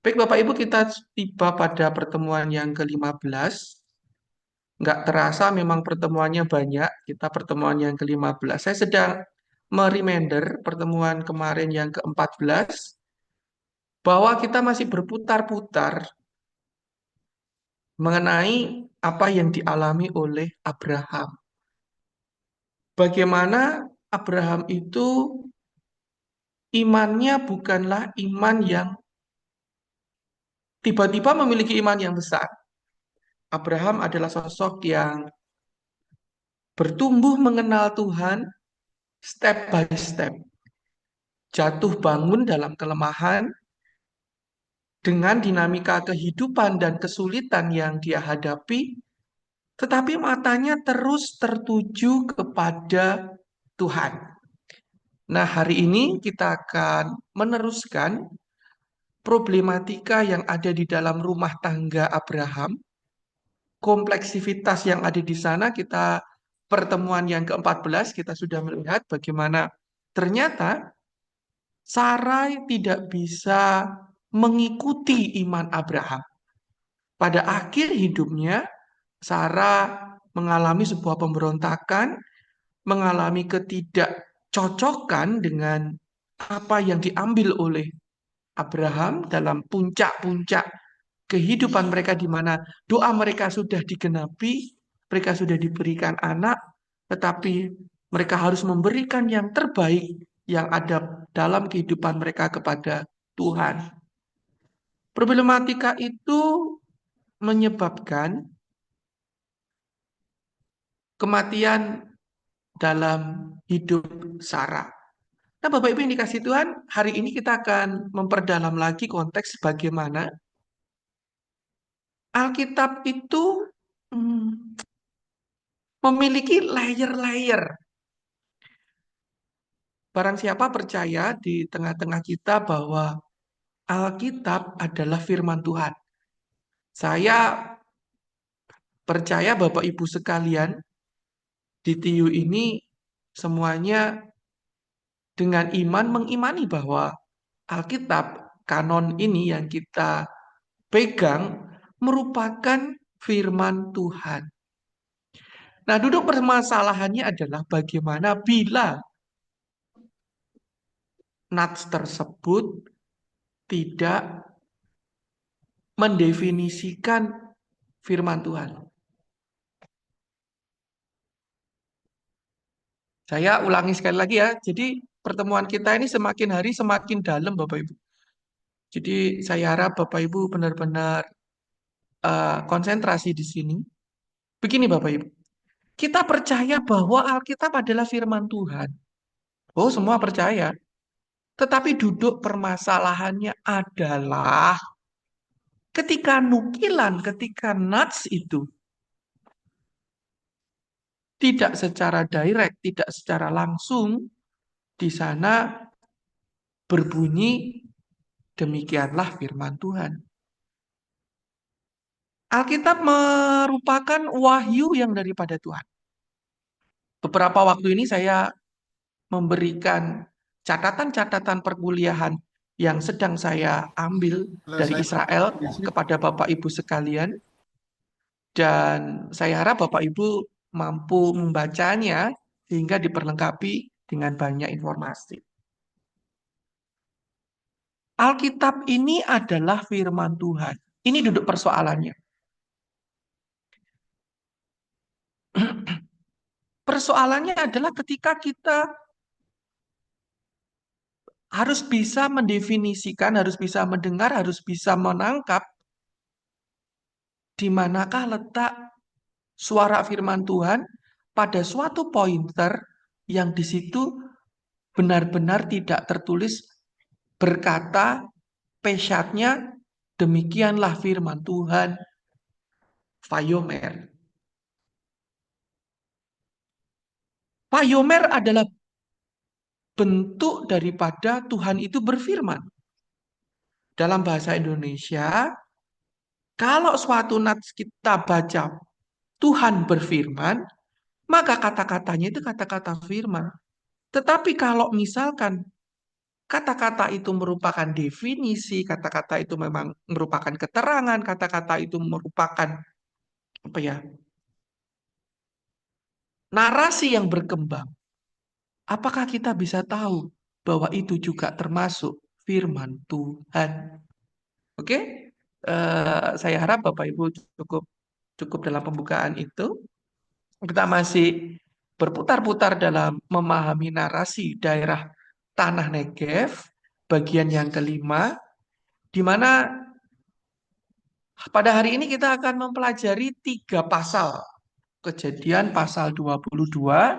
Baik Bapak Ibu, kita tiba pada pertemuan yang ke-15. Nggak terasa memang pertemuannya banyak, kita pertemuan yang ke-15. Saya sedang mereminder pertemuan kemarin yang ke-14, bahwa kita masih berputar-putar mengenai apa yang dialami oleh Abraham. Bagaimana Abraham itu imannya bukanlah iman yang tiba-tiba memiliki iman yang besar. Abraham adalah sosok yang bertumbuh mengenal Tuhan step by step. Jatuh bangun dalam kelemahan dengan dinamika kehidupan dan kesulitan yang dia hadapi, tetapi matanya terus tertuju kepada Tuhan. Nah, hari ini kita akan meneruskan problematika yang ada di dalam rumah tangga Abraham, kompleksivitas yang ada di sana. Kita pertemuan yang ke-14 kita sudah melihat bagaimana ternyata Sarai tidak bisa mengikuti iman Abraham. Pada akhir hidupnya, Sarah mengalami sebuah pemberontakan, mengalami ketidakcocokan dengan apa yang diambil oleh Abraham dalam puncak-puncak kehidupan mereka, di mana doa mereka sudah digenapi, mereka sudah diberikan anak, tetapi mereka harus memberikan yang terbaik yang ada dalam kehidupan mereka kepada Tuhan. Problematika itu menyebabkan kematian dalam hidup Sarah. Nah, Bapak Ibu yang dikasih Tuhan, hari ini kita akan memperdalam lagi konteks bagaimana Alkitab itu hmm, memiliki layer-layer. Barang siapa percaya di tengah-tengah kita bahwa Alkitab adalah firman Tuhan. Saya percaya Bapak Ibu sekalian di TIU ini semuanya dengan iman mengimani bahwa Alkitab, kanon ini yang kita pegang merupakan firman Tuhan. Nah, duduk permasalahannya adalah bagaimana bila nats tersebut tidak mendefinisikan firman Tuhan. Saya ulangi sekali lagi ya. Jadi pertemuan kita ini semakin hari semakin dalam Bapak Ibu. Jadi saya harap Bapak Ibu benar-benar konsentrasi di sini. Begini Bapak Ibu. Kita percaya bahwa Alkitab adalah firman Tuhan. Oh, semua percaya. Tetapi duduk permasalahannya adalah ketika nukilan, ketika nats itu tidak secara direct, tidak secara langsung, di sana berbunyi demikianlah firman Tuhan. Alkitab merupakan wahyu yang daripada Tuhan. Beberapa waktu ini saya memberikan catatan-catatan perkuliahan yang sedang saya ambil dari Israel kepada Bapak Ibu sekalian. Dan saya harap Bapak Ibu mampu membacanya sehingga diperlengkapi dengan banyak informasi. Alkitab ini adalah firman Tuhan. Ini duduk persoalannya. Persoalannya adalah ketika kita harus bisa mendefinisikan, harus bisa mendengar, harus bisa menangkap di manakah letak suara firman Tuhan pada suatu pointer yang di situ benar-benar tidak tertulis berkata pesyatnya demikianlah firman Tuhan Vayomer. Vayomer adalah bentuk daripada Tuhan itu berfirman. Dalam bahasa Indonesia, kalau suatu nats kita baca Tuhan berfirman, maka kata-katanya itu kata-kata firman. Tetapi kalau misalkan Kata-kata itu merupakan definisi, kata-kata itu memang merupakan keterangan, kata-kata itu merupakan apa ya? Narasi yang berkembang. Apakah kita bisa tahu bahwa itu juga termasuk firman Tuhan? Oke? Saya harap Bapak Ibu cukup cukup dalam pembukaan itu. Kita masih berputar-putar dalam memahami narasi daerah Tanah Negev, bagian yang kelima, di mana pada hari ini kita akan mempelajari 3 pasal. Kejadian pasal 22,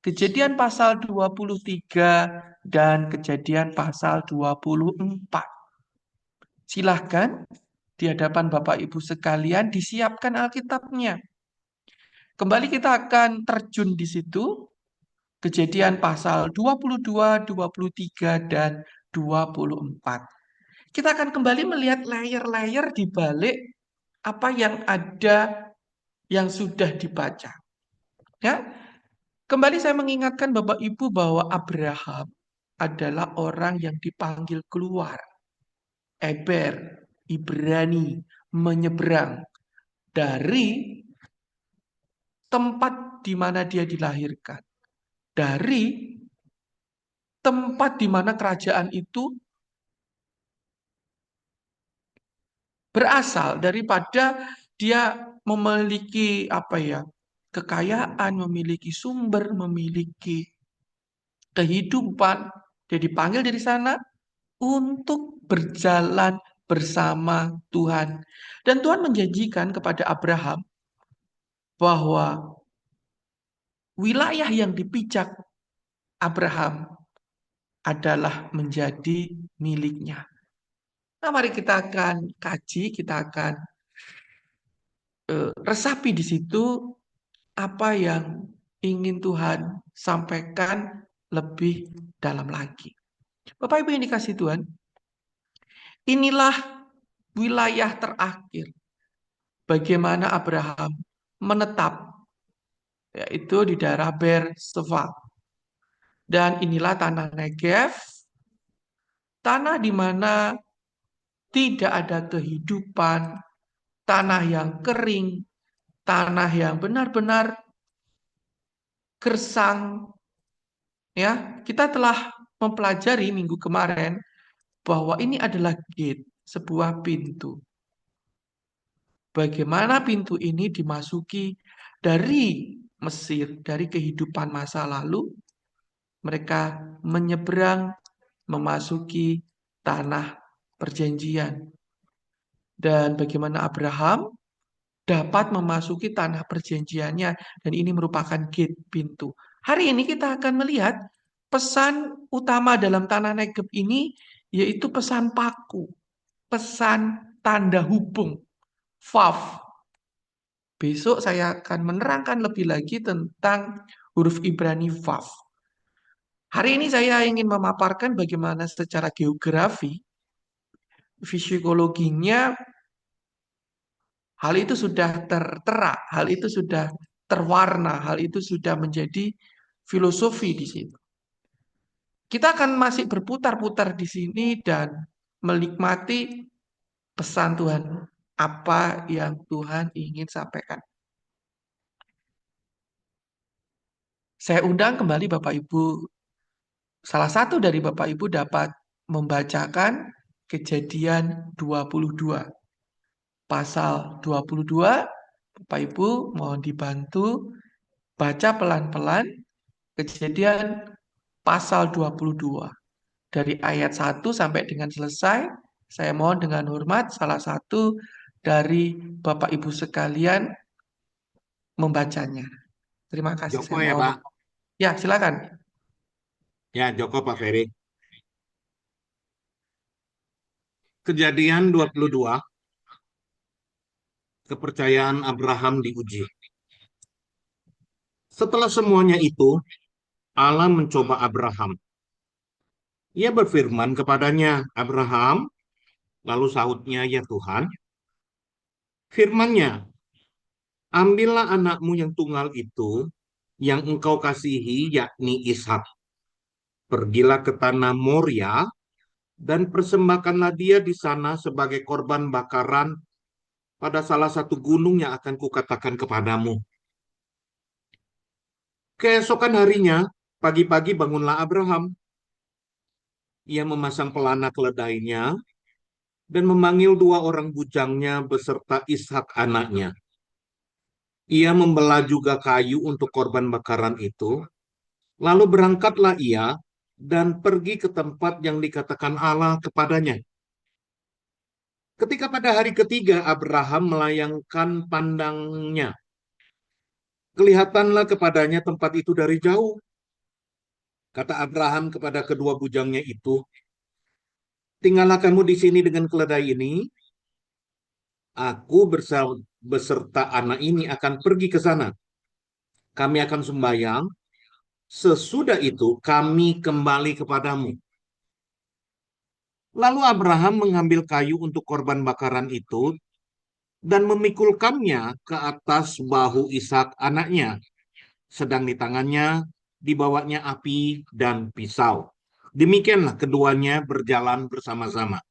Kejadian pasal 23, dan Kejadian pasal 24. Silahkan di hadapan Bapak Ibu sekalian disiapkan Alkitabnya. Kembali kita akan terjun di situ. Kejadian pasal 22, 23, dan 24. Kita akan kembali melihat layer-layer di balik apa yang ada yang sudah dibaca. Ya, kembali saya mengingatkan Bapak Ibu bahwa Abraham adalah orang yang dipanggil keluar. Eber, Ibrani, menyeberang dari tempat di mana dia dilahirkan. Dari tempat di mana kerajaan itu berasal daripada dia memiliki apa ya, kekayaan, memiliki sumber, memiliki kehidupan. Dia dipanggil dari sana untuk berjalan bersama Tuhan. Dan Tuhan menjanjikan kepada Abraham bahwa wilayah yang dipijak Abraham adalah menjadi miliknya. Nah, mari kita akan kaji, kita akan resapi di situ apa yang ingin Tuhan sampaikan lebih dalam lagi. Bapak Ibu yang dikasih Tuhan, inilah wilayah terakhir bagaimana Abraham menetap, yaitu di daerah Berseba. Dan inilah tanah Negev, tanah di mana tidak ada kehidupan, tanah yang kering, tanah yang benar-benar gersang. Ya, kita telah mempelajari minggu kemarin bahwa ini adalah gate, sebuah pintu. Bagaimana pintu ini dimasuki dari Mesir, dari kehidupan masa lalu, mereka menyeberang memasuki tanah perjanjian. Dan bagaimana Abraham dapat memasuki tanah perjanjiannya, dan ini merupakan gate, pintu. Hari ini kita akan melihat pesan utama dalam tanah Negeb ini, yaitu pesan paku, pesan tanda hubung, Vav. Besok saya akan menerangkan lebih lagi tentang huruf Ibrani Vav. Hari ini saya ingin memaparkan bagaimana secara geografi, fisikologinya, hal itu sudah tertera, hal itu sudah terwarna, hal itu sudah menjadi filosofi di situ. Kita akan masih berputar-putar di sini dan menikmati pesan Tuhan, apa yang Tuhan ingin sampaikan. Saya undang kembali Bapak Ibu, salah satu dari Bapak Ibu dapat membacakan Kejadian 22. Pasal 22, Bapak Ibu mohon dibantu baca pelan-pelan Kejadian pasal 22. Dari ayat 1 sampai dengan selesai, saya mohon dengan hormat salah satu dari Bapak Ibu sekalian membacanya. Terima kasih, Joko saya ya mohon. Pak. Ya, silakan. Ya, Joko Pak Ferry. Kejadian 22, kepercayaan Abraham diuji. Setelah semuanya itu, Allah mencoba Abraham. Ia berfirman kepadanya, Abraham, lalu sahutnya, ya Tuhan. Firman-Nya, ambillah anakmu yang tunggal itu, yang engkau kasihi, yakni Ishak. Pergilah ke tanah Moria dan persembahkanlah dia di sana sebagai korban bakaran pada salah satu gunung yang akan kukatakan kepadamu. Keesokan harinya, pagi-pagi bangunlah Abraham. Ia memasang pelana keledainya dan memanggil dua orang bujangnya beserta Ishak anaknya. Ia membelah juga kayu untuk korban bakaran itu. Lalu berangkatlah ia dan pergi ke tempat yang dikatakan Allah kepadanya. Ketika pada hari ketiga Abraham melayangkan pandangnya, kelihatanlah kepadanya tempat itu dari jauh. Kata Abraham kepada kedua bujangnya itu, tinggallah kamu di sini dengan keledai ini, aku beserta anak ini akan pergi ke sana. Kami akan sembahyang, sesudah itu kami kembali kepadamu. Lalu Abraham mengambil kayu untuk korban bakaran itu dan memikulkannya ke atas bahu Ishak anaknya. Sedang di tangannya dibawanya api dan pisau. Demikianlah keduanya berjalan bersama-sama.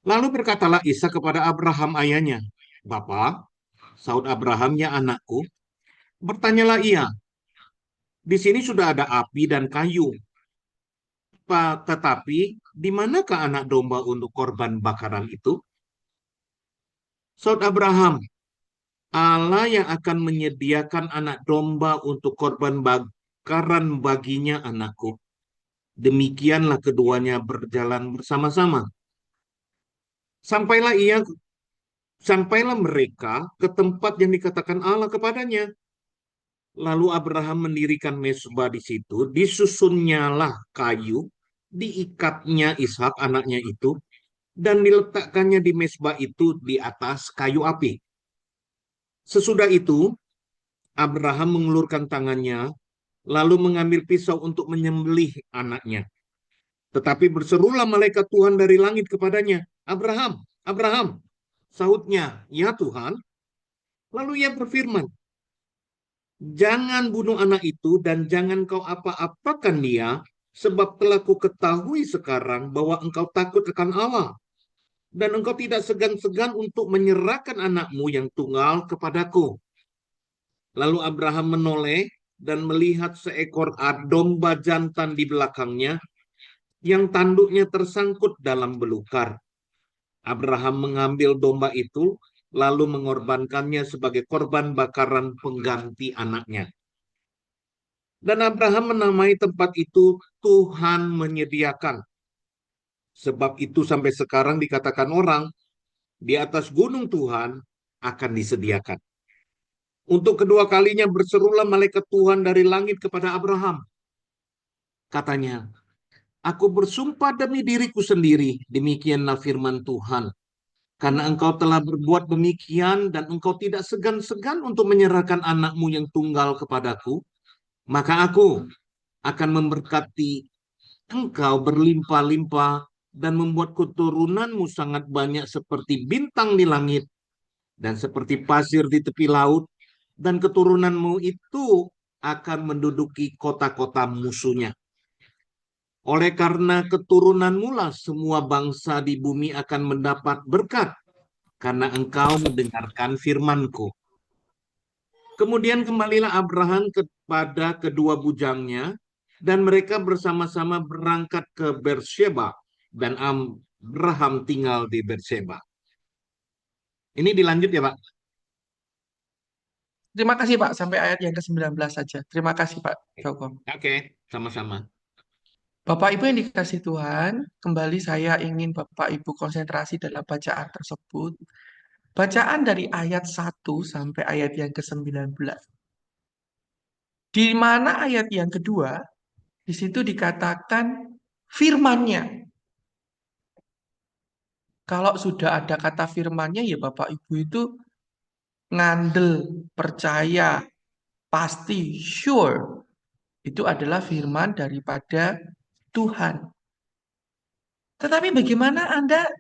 Lalu berkatalah Ishak kepada Abraham ayahnya, "Bapa," sahut Abraham, "ya anakku." Bertanyalah ia, "Di sini sudah ada api dan kayu, tetapi di manakah anak domba untuk korban bakaran itu?" Sahut Abraham, "Allah yang akan menyediakan anak domba untuk korban bakaran baginya anakku." Demikianlah keduanya berjalan bersama-sama. Sampailah ia, sampailah mereka ke tempat yang dikatakan Allah kepadanya. Lalu Abraham mendirikan mezbah di situ, disusunnyalah kayu, diikatnya Ishak anaknya itu, dan diletakkannya di mezbah itu di atas kayu api. Sesudah itu, Abraham mengulurkan tangannya, lalu mengambil pisau untuk menyembelih anaknya. Tetapi berserulah malaikat Tuhan dari langit kepadanya, "Abraham, Abraham." Sahutnya, "Ya Tuhan." Lalu ia berfirman, "Jangan bunuh anak itu dan jangan kau apa-apakan dia, sebab telah ku ketahui sekarang bahwa engkau takut akan Allah, dan engkau tidak segan-segan untuk menyerahkan anakmu yang tunggal kepadaku." Lalu Abraham menoleh dan melihat seekor domba jantan di belakangnya, yang tanduknya tersangkut dalam belukar. Abraham mengambil domba itu, lalu mengorbankannya sebagai korban bakaran pengganti anaknya. Dan Abraham menamai tempat itu Tuhan menyediakan. Sebab itu sampai sekarang dikatakan orang, di atas gunung Tuhan akan disediakan. Untuk kedua kalinya berserulah malaikat Tuhan dari langit kepada Abraham. Katanya, "Aku bersumpah demi diriku sendiri, demikianlah firman Tuhan. Karena engkau telah berbuat demikian dan engkau tidak segan-segan untuk menyerahkan anakmu yang tunggal kepadaku, maka aku akan memberkati engkau berlimpah-limpah dan membuat keturunanmu sangat banyak seperti bintang di langit dan seperti pasir di tepi laut, dan keturunanmu itu akan menduduki kota-kota musuhnya. Oleh karena keturunanmu lah semua bangsa di bumi akan mendapat berkat, karena engkau mendengarkan firman-Ku." Kemudian kembalilah Abraham kepada kedua bujangnya, dan mereka bersama-sama berangkat ke Beersheba, dan Abraham tinggal di Beersheba. Ini dilanjut ya, Pak? Terima kasih Pak, sampai ayat yang ke-19 saja. Terima kasih Pak Joko. Oke, sama-sama. Bapak Ibu yang dikasih Tuhan, kembali saya ingin Bapak Ibu konsentrasi dalam bacaan tersebut. Bacaan dari ayat 1 sampai ayat yang ke-19. Di mana ayat yang kedua, di situ dikatakan firman-Nya. Kalau sudah ada kata firman-Nya, ya Bapak Ibu itu ngandel, percaya, pasti, sure. Itu adalah firman daripada Tuhan. Tetapi bagaimana Anda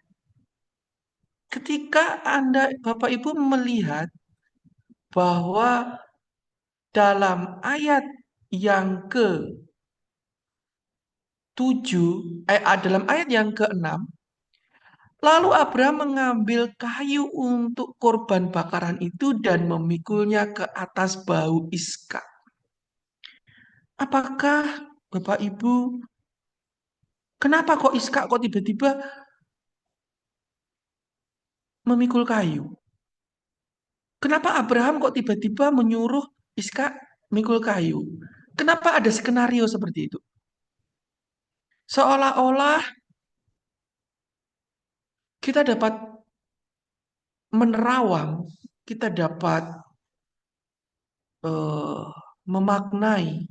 ketika Anda, Bapak Ibu melihat bahwa dalam ayat yang ke 7, dalam ayat yang ke-6, lalu Abraham mengambil kayu untuk korban bakaran itu dan memikulnya ke atas bahu Iskak. Apakah Bapak Ibu, kenapa kok Iskak kok tiba-tiba memikul kayu? Kenapa Abraham kok tiba-tiba menyuruh Iskak memikul kayu? Kenapa ada skenario seperti itu? Seolah-olah kita dapat menerawang, kita dapat eh, memaknai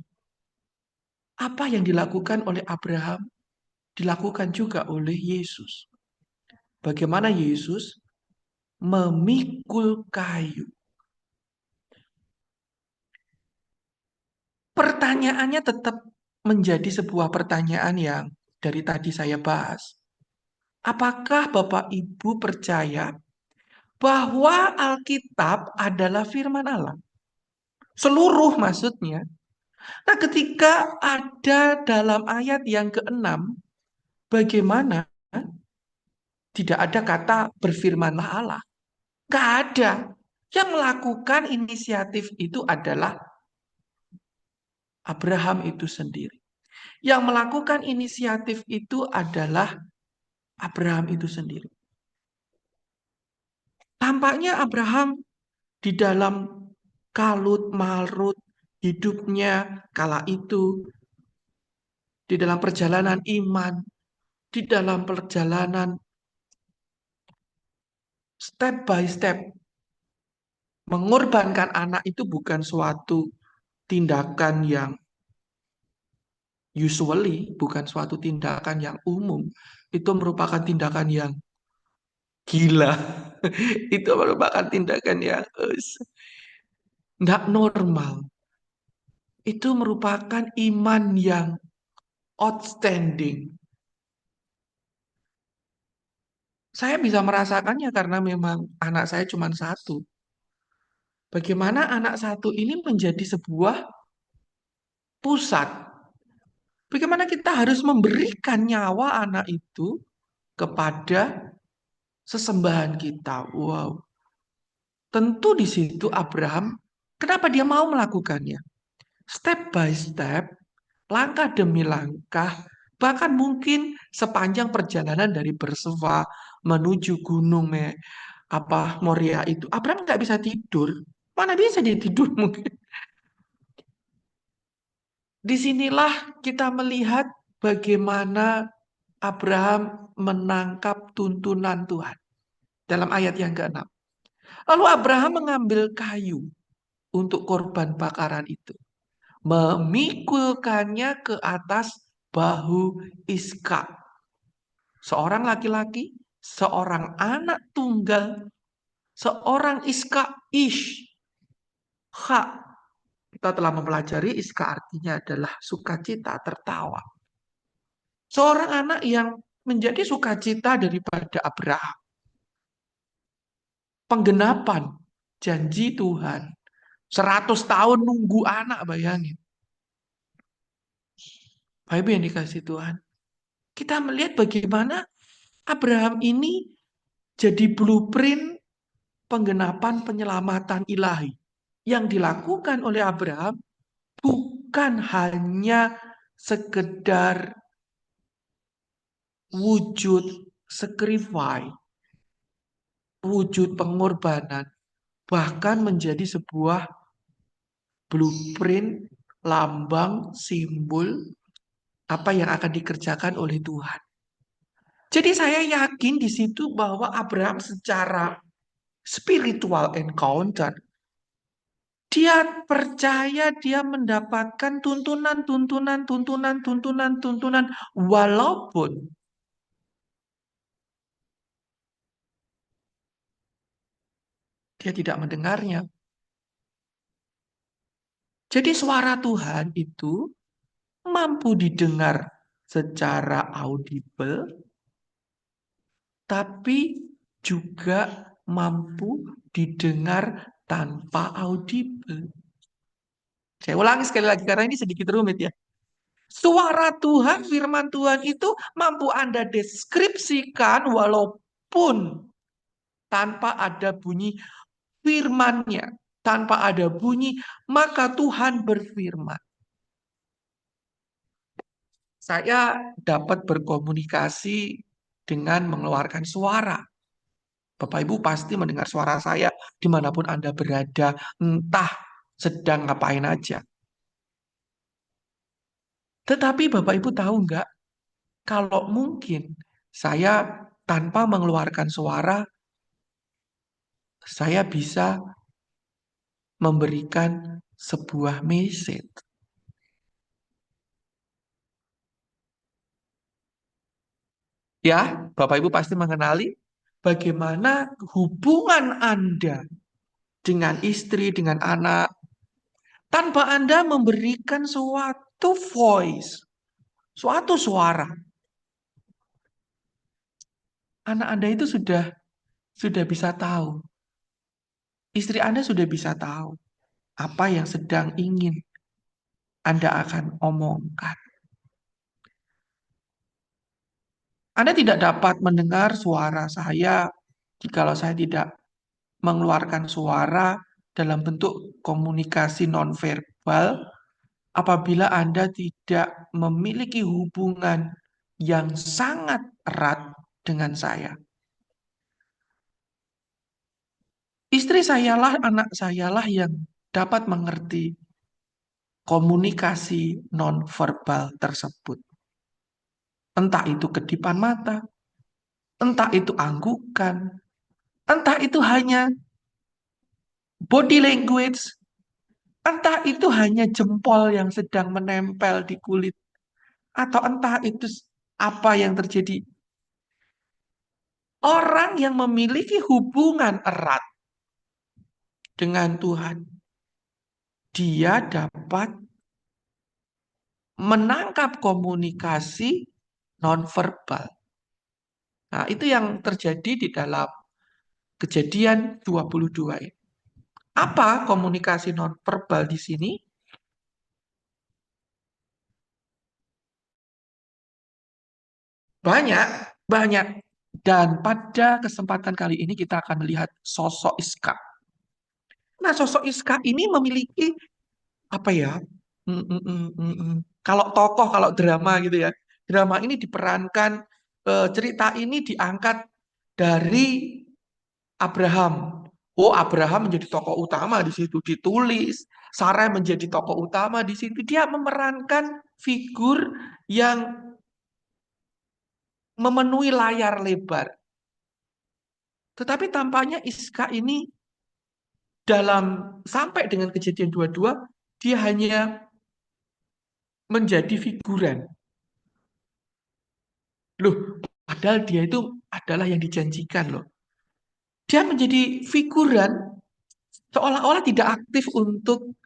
apa yang dilakukan oleh Abraham, dilakukan juga oleh Yesus. Bagaimana Yesus memikul kayu. Pertanyaannya tetap menjadi sebuah pertanyaan yang dari tadi saya bahas. Apakah Bapak Ibu percaya bahwa Alkitab adalah firman Allah? Seluruh maksudnya. Nah, ketika ada dalam ayat yang ke-6, bagaimana tidak ada kata berfirmanlah Allah? Gak ada. Yang melakukan inisiatif itu adalah Abraham itu sendiri. Yang melakukan inisiatif itu adalah Abraham itu sendiri. Tampaknya Abraham di dalam kalut marut hidupnya kala itu, di dalam perjalanan iman, di dalam perjalanan step by step, mengorbankan anak itu bukan suatu tindakan yang usually, bukan suatu tindakan yang umum. Itu merupakan tindakan yang gila. Itu merupakan tindakan yang nggak normal. Itu merupakan iman yang outstanding. Saya bisa merasakannya karena memang anak saya cuma satu. Bagaimana anak satu ini menjadi sebuah pusat. Bagaimana kita harus memberikan nyawa anak itu kepada sesembahan kita. Wow. Tentu di situ Abraham, kenapa dia mau melakukannya? Step by step, langkah demi langkah, bahkan mungkin sepanjang perjalanan dari Berseba menuju gunung Moria itu, Abraham nggak bisa tidur. Mana bisa dia tidur mungkin? Disinilah kita melihat bagaimana Abraham menangkap tuntunan Tuhan dalam ayat yang ke-6. Lalu Abraham mengambil kayu untuk korban bakaran itu, memikulkannya ke atas bahu Iskak, seorang laki-laki, seorang anak tunggal, seorang Iskak Ish. Hak. Kita telah mempelajari Iskak artinya adalah sukacita, tertawa. Seorang anak yang menjadi sukacita daripada Abraham. Penggenapan janji Tuhan. 100 tahun nunggu anak, bayangin. Bapak yang dikasih Tuhan. Kita melihat bagaimana Abraham ini jadi blueprint penggenapan penyelamatan ilahi. Yang dilakukan oleh Abraham bukan hanya sekedar wujud sacrifice, wujud pengorbanan, bahkan menjadi sebuah blueprint, lambang, simbol apa yang akan dikerjakan oleh Tuhan. Jadi saya yakin di situ bahwa Abraham secara spiritual encounter, dia percaya dia mendapatkan tuntunan, tuntunan, tuntunan, tuntunan, tuntunan, walaupun dia tidak mendengarnya. Jadi suara Tuhan itu mampu didengar secara audible, tapi juga mampu didengar tanpa audible. Saya ulangi sekali lagi karena ini sedikit rumit ya. Suara Tuhan, firman Tuhan itu mampu Anda deskripsikan walaupun tanpa ada bunyi firman-Nya, tanpa ada bunyi, maka Tuhan berfirman. Saya dapat berkomunikasi dengan mengeluarkan suara. Bapak Ibu pasti mendengar suara saya dimanapun Anda berada, entah sedang ngapain aja. Tetapi Bapak Ibu tahu nggak, kalau mungkin saya tanpa mengeluarkan suara, saya bisa memberikan sebuah message. Ya, Bapak Ibu pasti mengenali bagaimana hubungan Anda dengan istri, dengan anak, tanpa Anda memberikan suatu voice, suatu suara. Anak Anda itu sudah bisa tahu, istri Anda sudah bisa tahu apa yang sedang ingin Anda akan omongkan. Anda tidak dapat mendengar suara saya jikalau saya tidak mengeluarkan suara dalam bentuk komunikasi nonverbal apabila Anda tidak memiliki hubungan yang sangat erat dengan saya. Istri sayalah, anak sayalah yang dapat mengerti komunikasi nonverbal tersebut. Entah itu kedipan mata, entah itu anggukan, entah itu hanya body language, entah itu hanya jempol yang sedang menempel di kulit, atau entah itu apa yang terjadi. Orang yang memiliki hubungan erat dengan Tuhan, dia dapat menangkap komunikasi nonverbal. Nah, itu yang terjadi di dalam Kejadian 22 ini. Apa komunikasi nonverbal di sini? Banyak, banyak. Dan pada kesempatan kali ini kita akan melihat sosok Iska. Nah, sosok Iska ini memiliki apa ya? mm, mm, mm, mm, mm. Kalau tokoh, kalau drama gitu ya. Drama ini diperankan, cerita ini diangkat dari Abraham. Oh, Abraham menjadi tokoh utama di situ ditulis. Sarah menjadi tokoh utama di situ. Dia memerankan figur yang memenuhi layar lebar. Tetapi tampaknya Iska ini dalam sampai dengan kejadian 22 dia hanya menjadi figuran. Loh, padahal dia itu adalah yang dijanjikan loh. Dia menjadi figuran seolah-olah tidak aktif untuk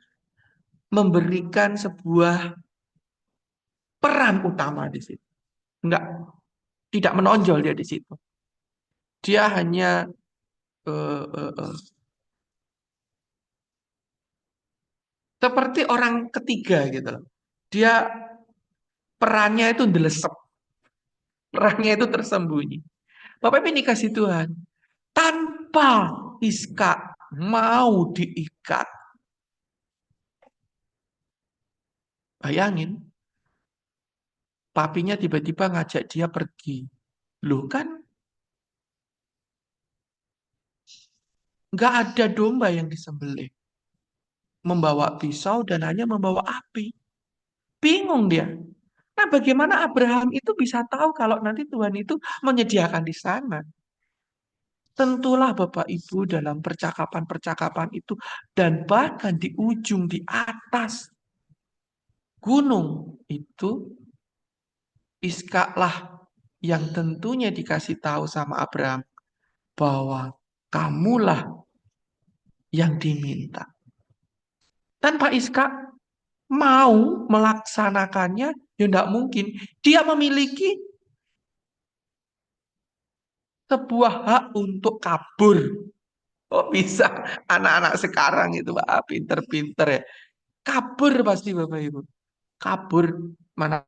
memberikan sebuah peran utama di situ. Enggak, tidak menonjol dia di situ. Dia hanya eh, eh, eh, seperti orang ketiga gitu loh. Dia perannya itu ndelesep, perannya itu tersembunyi. Bapak ini kasih Tuhan, tanpa Iska mau diikat, bayangin, papinya tiba-tiba ngajak dia pergi. Loh kan, nggak ada domba yang disembelih. Membawa pisau dan hanya membawa api. Bingung dia. Nah, bagaimana Abraham itu bisa tahu kalau nanti Tuhan itu menyediakan di sana? Tentulah Bapak Ibu dalam percakapan-percakapan itu dan bahkan di ujung di atas gunung itu Iskak lah yang tentunya dikasih tahu sama Abraham bahwa kamulah yang diminta. Tanpa Iskak mau melaksanakannya, ya tidak mungkin. Dia memiliki sebuah hak untuk kabur. Oh bisa, anak-anak sekarang itu Pak, pinter-pinter ya. Kabur pasti Bapak Ibu. kabur, mana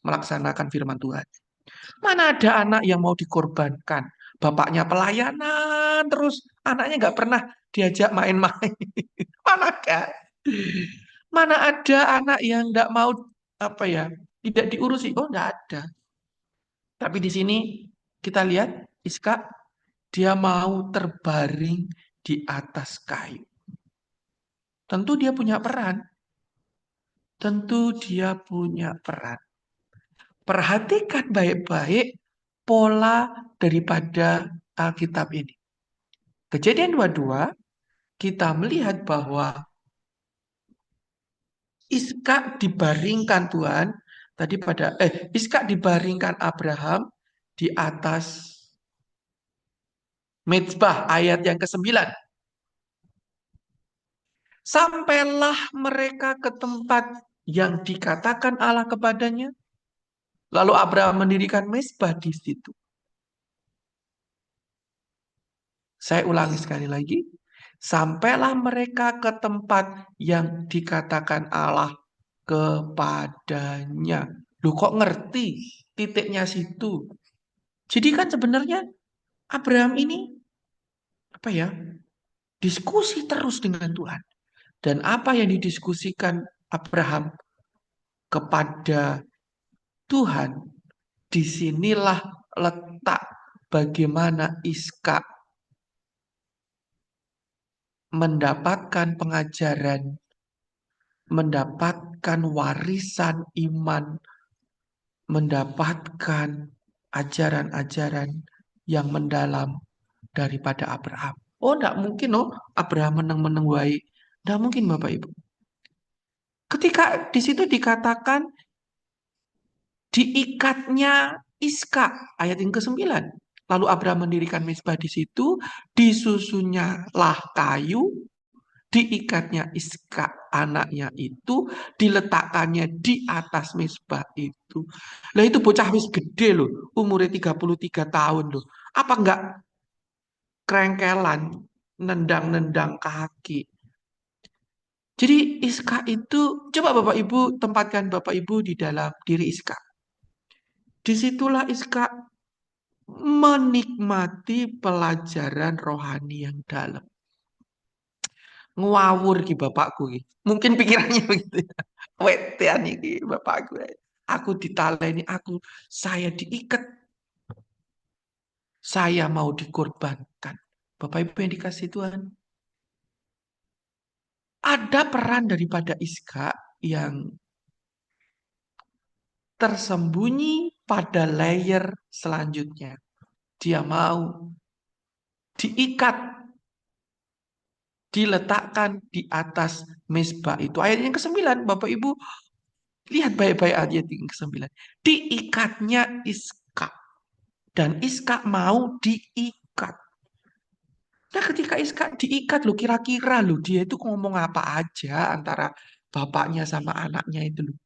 melaksanakan firman Tuhan. Mana ada anak yang mau dikorbankan? Bapaknya pelayanan, terus anaknya nggak pernah diajak main-main. Mana ada? Mana ada anak yang nggak mau apa ya, tidak diurusi? Oh, nggak ada. Tapi di sini kita lihat Iska, dia mau terbaring di atas kayu. Tentu dia punya peran. Tentu dia punya peran. Perhatikan baik-baik pola daripada Alkitab ini. Kejadian 22, kita melihat bahwa Iskak dibaringkan Tuhan tadi pada Iskak dibaringkan Abraham di atas mezbah ayat yang ke-9. Sampailah mereka ke tempat yang dikatakan Allah kepadanya. Lalu Abraham mendirikan mezbah di situ. Saya ulangi sekali lagi. Sampailah mereka ke tempat yang dikatakan Allah kepadanya. Loh kok ngerti titiknya situ? Jadi kan sebenarnya Abraham ini apa ya? Diskusi terus dengan Tuhan. Dan apa yang didiskusikan Abraham kepada Tuhan, disinilah letak bagaimana Iskak mendapatkan pengajaran, mendapatkan warisan iman, mendapatkan ajaran-ajaran yang mendalam daripada Abraham. Oh, tidak mungkin, oh, Abraham menang-menang wae. Tidak mungkin, Bapak Ibu. Ketika di situ dikatakan diikatnya Iska, ayat yang ke-9. Lalu Abraham mendirikan mezbah di situ, disusunnya lah kayu, diikatnya Iska anaknya itu, diletakkannya di atas mezbah itu. Lah itu bocah wis gede loh, umurnya 33 tahun loh. Apa enggak kerengkelan, nendang-nendang kaki. Jadi Iska itu, coba Bapak Ibu tempatkan Bapak Ibu di dalam diri Iska. Disitulah Iska menikmati pelajaran rohani yang dalam. Ngawur ki bapakku ki. Mungkin pikirannya begitu ya. Wetean iki bapakku. Aku ditaleni, saya diikat, saya mau dikorbankan. Bapak Ibu yang dikasih Tuhan. Ada peran daripada Iska yang tersembunyi pada layer selanjutnya. Dia mau diikat, diletakkan di atas mezbah itu. Ayat yang ke-9, Bapak Ibu lihat baik-baik ayat yang ke-9. Diikatnya Iskak. Dan Iskak mau diikat. Nah ketika Iskak diikat loh, kira-kira loh dia itu ngomong apa aja antara bapaknya sama anaknya itu loh.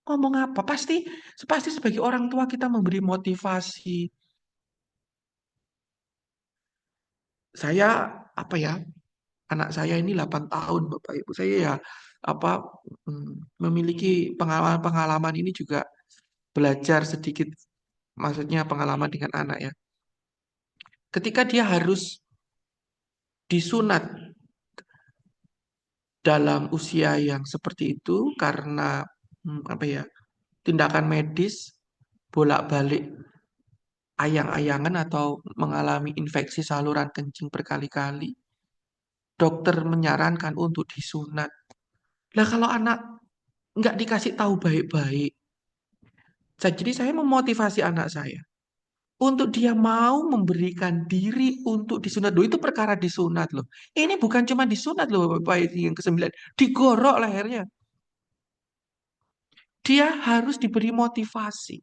Ngomong apa? Pasti sebagai orang tua kita memberi motivasi. Saya apa ya? Anak saya ini 8 tahun, Bapak Ibu. Saya ya apa memiliki pengalaman-pengalaman ini juga belajar sedikit, maksudnya pengalaman dengan anak ya. Ketika dia harus disunat dalam usia yang seperti itu karena apa ya, tindakan medis bolak-balik ayang-ayangan atau mengalami infeksi saluran kencing berkali-kali. Dokter menyarankan untuk disunat. Lah kalau anak nggak dikasih tahu baik-baik, jadi saya memotivasi anak saya untuk dia mau memberikan diri untuk disunat. Loh, itu perkara disunat loh. Ini bukan cuma disunat loh, Bapak yang ke-9. Digorok lehernya. Dia harus diberi motivasi.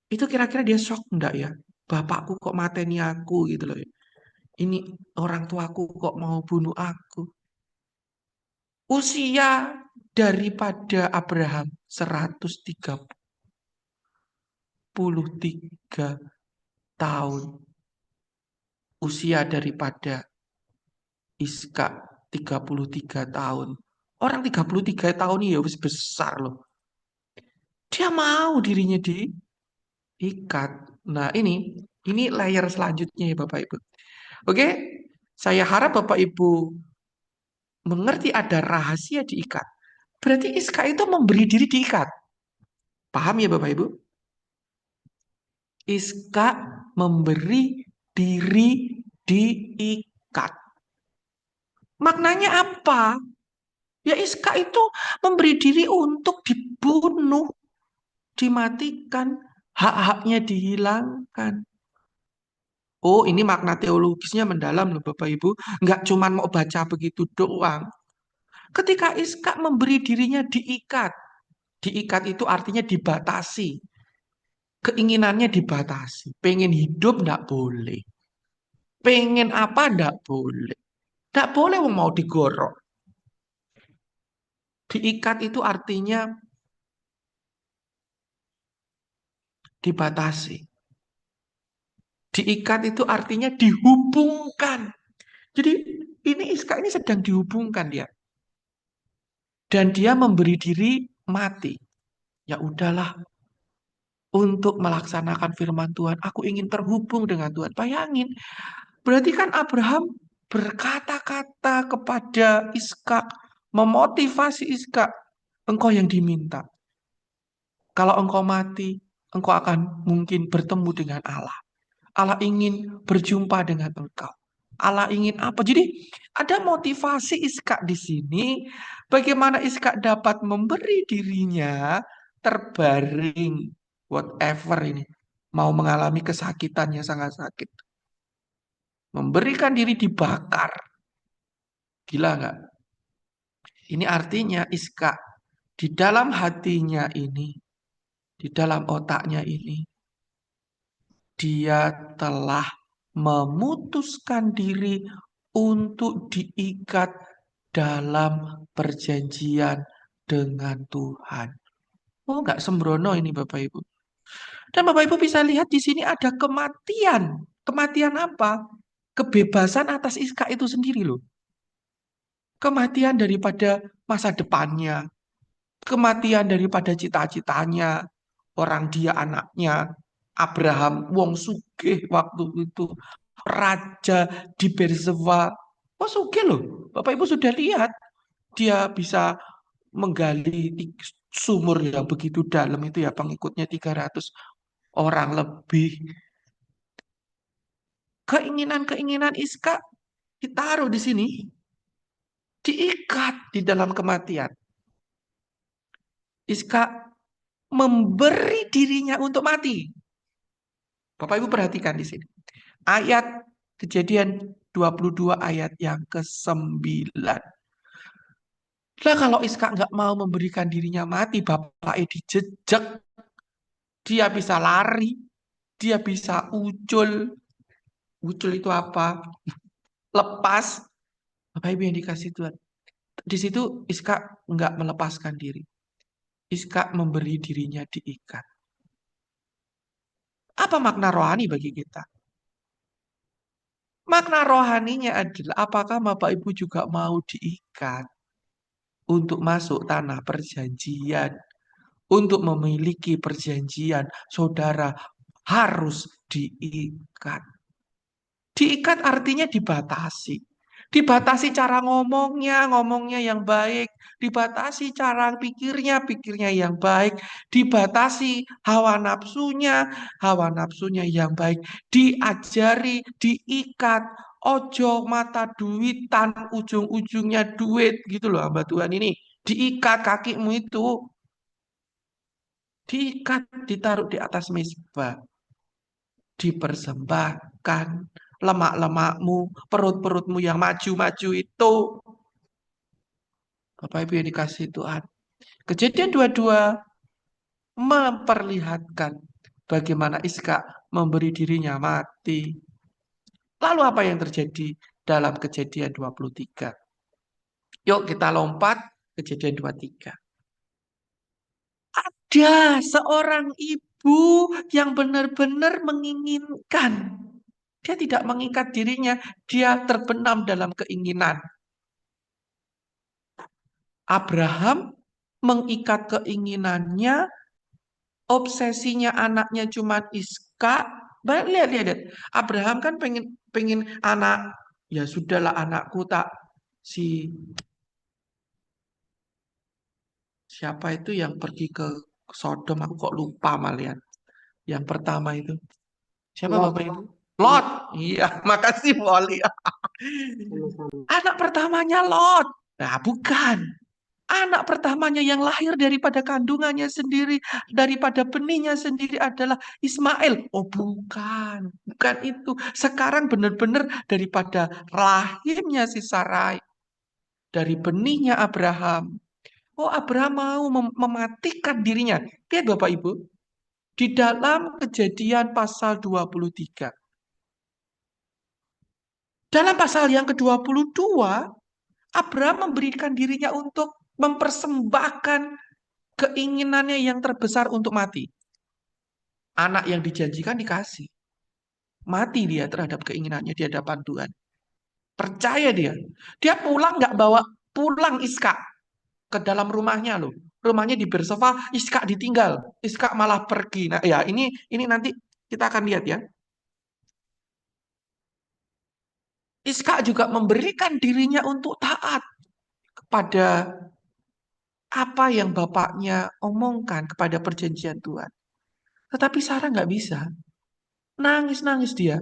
Itu kira-kira dia shock enggak ya? Bapakku kok mateni aku gitu loh. Ini orang tuaku kok mau bunuh aku. Usia daripada Abraham 133 tahun. usia daripada Iska 33 tahun. Orang 33 tahun ini ya wis besar loh. Dia mau dirinya diikat. Nah, ini layer selanjutnya ya Bapak Ibu. Oke, saya harap Bapak Ibu mengerti ada rahasia diikat. Berarti Iska itu memberi diri diikat. Paham ya Bapak Ibu? Iska memberi diri diikat. Maknanya apa? Ya Iska itu memberi diri untuk dibunuh, dimatikan, hak-haknya dihilangkan. Oh, ini makna teologisnya mendalam loh Bapak Ibu. Nggak cuma mau baca begitu doang. Ketika Iska memberi dirinya diikat. Diikat itu artinya dibatasi. Keinginannya dibatasi. Pengen hidup nggak boleh. Pengen apa nggak boleh. Nggak boleh mau digorok. Diikat itu artinya dibatasi. Diikat itu artinya dihubungkan. Jadi ini Iska ini sedang dihubungkan dia. Dan dia memberi diri mati. Ya udahlah, untuk melaksanakan firman Tuhan, aku ingin terhubung dengan Tuhan. Bayangin, berarti kan Abraham berkata-kata kepada Iskak, memotivasi Iskak, engkau yang diminta. Kalau engkau mati, engkau akan mungkin bertemu dengan Allah. Allah ingin berjumpa dengan engkau. Allah ingin apa? Jadi ada motivasi Iskak di sini. Bagaimana Iskak dapat memberi dirinya terbaring, whatever ini. Mau mengalami kesakitan yang sangat sakit. Memberikan diri dibakar. Gila nggak? Ini artinya Iskak di dalam hatinya ini, di dalam otaknya ini, dia telah memutuskan diri untuk diikat dalam perjanjian dengan Tuhan. Oh, nggak sembrono ini Bapak Ibu. Dan Bapak Ibu bisa lihat di sini ada kematian. Kematian apa? Kebebasan atas Iska itu sendiri loh. Kematian daripada masa depannya. Kematian daripada cita-citanya. Orang dia anaknya. Abraham, wong sugih waktu itu. Raja di Berseba. Oh sugih loh. Bapak Ibu sudah lihat. Dia bisa menggali sumur yang begitu dalam itu ya pengikutnya 300 orang lebih. Keinginan-keinginan Iska ditaruh di sini, diikat di dalam kematian. Iska memberi dirinya untuk mati. Bapak Ibu perhatikan di sini. Ayat Kejadian 22 ayat yang ke-9. Lah kalau Iska nggak mau memberikan dirinya mati, bapaknya dijejek, dia bisa lari, dia bisa ucul. Ucul itu apa? Lepas. Bapak Ibu yang dikasih Tuhan. Di situ Iska nggak melepaskan diri. Iska memberi dirinya diikat. Apa makna rohani bagi kita? Makna rohaninya adalah apakah Bapak Ibu juga mau diikat untuk masuk tanah perjanjian, untuk memiliki perjanjian, saudara harus diikat. Diikat artinya dibatasi. Dibatasi cara ngomongnya, ngomongnya yang baik. Dibatasi cara pikirnya, pikirnya yang baik. Dibatasi hawa nafsunya yang baik. Diajari, diikat. Ojo mata duitan, ujung-ujungnya duit. Gitu loh hamba Tuhan ini. Diikat kakimu itu. Diikat, ditaruh di atas mezbah. Dipersembahkan lemak-lemakmu, perut-perutmu yang maju-maju itu. Bapak Ibu yang dikasih Tuhan. Kejadian 22 memperlihatkan bagaimana Iska memberi dirinya mati. Lalu apa yang terjadi dalam Kejadian 23? Yuk kita lompat Kejadian 23. Ada seorang ibu yang benar-benar menginginkan Dia tidak mengikat dirinya, dia terbenam dalam keinginan. Abraham mengikat keinginannya, obsesinya anaknya cuma Iska. Lihat, lihat, lihat. Abraham kan pengen pengen anak, ya sudahlah anakku tak si siapa itu yang pergi ke Sodom, aku kok lupa malian. Yang pertama itu. Siapa Lot, Bapak Ibu? Lot. Iya, makasih Wali. sama-sama. Anak pertamanya Lot. Nah, bukan. Anak pertamanya yang lahir daripada kandungannya sendiri, daripada benihnya sendiri adalah Ismail. Oh, bukan. Bukan itu. Sekarang benar-benar daripada rahimnya si Sarai. Dari benihnya Abraham. Oh, Abraham mau mematikan dirinya. Lihat Bapak Ibu. Di dalam Kejadian pasal 23. Dalam pasal yang ke-22, Abraham memberikan dirinya untuk mempersembahkan keinginannya yang terbesar untuk mati. Anak yang dijanjikan dikasih. Mati dia terhadap keinginannya di hadapan Tuhan. Percaya dia. Dia pulang nggak bawa pulang Iska ke dalam rumahnya loh. Rumahnya di Berseba, Iska ditinggal. Iska malah pergi. Nah, ya ini nanti kita akan lihat ya. Iska juga memberikan dirinya untuk taat kepada apa yang bapaknya omongkan kepada perjanjian Tuhan. Tetapi Sarah nggak bisa. Nangis-nangis dia.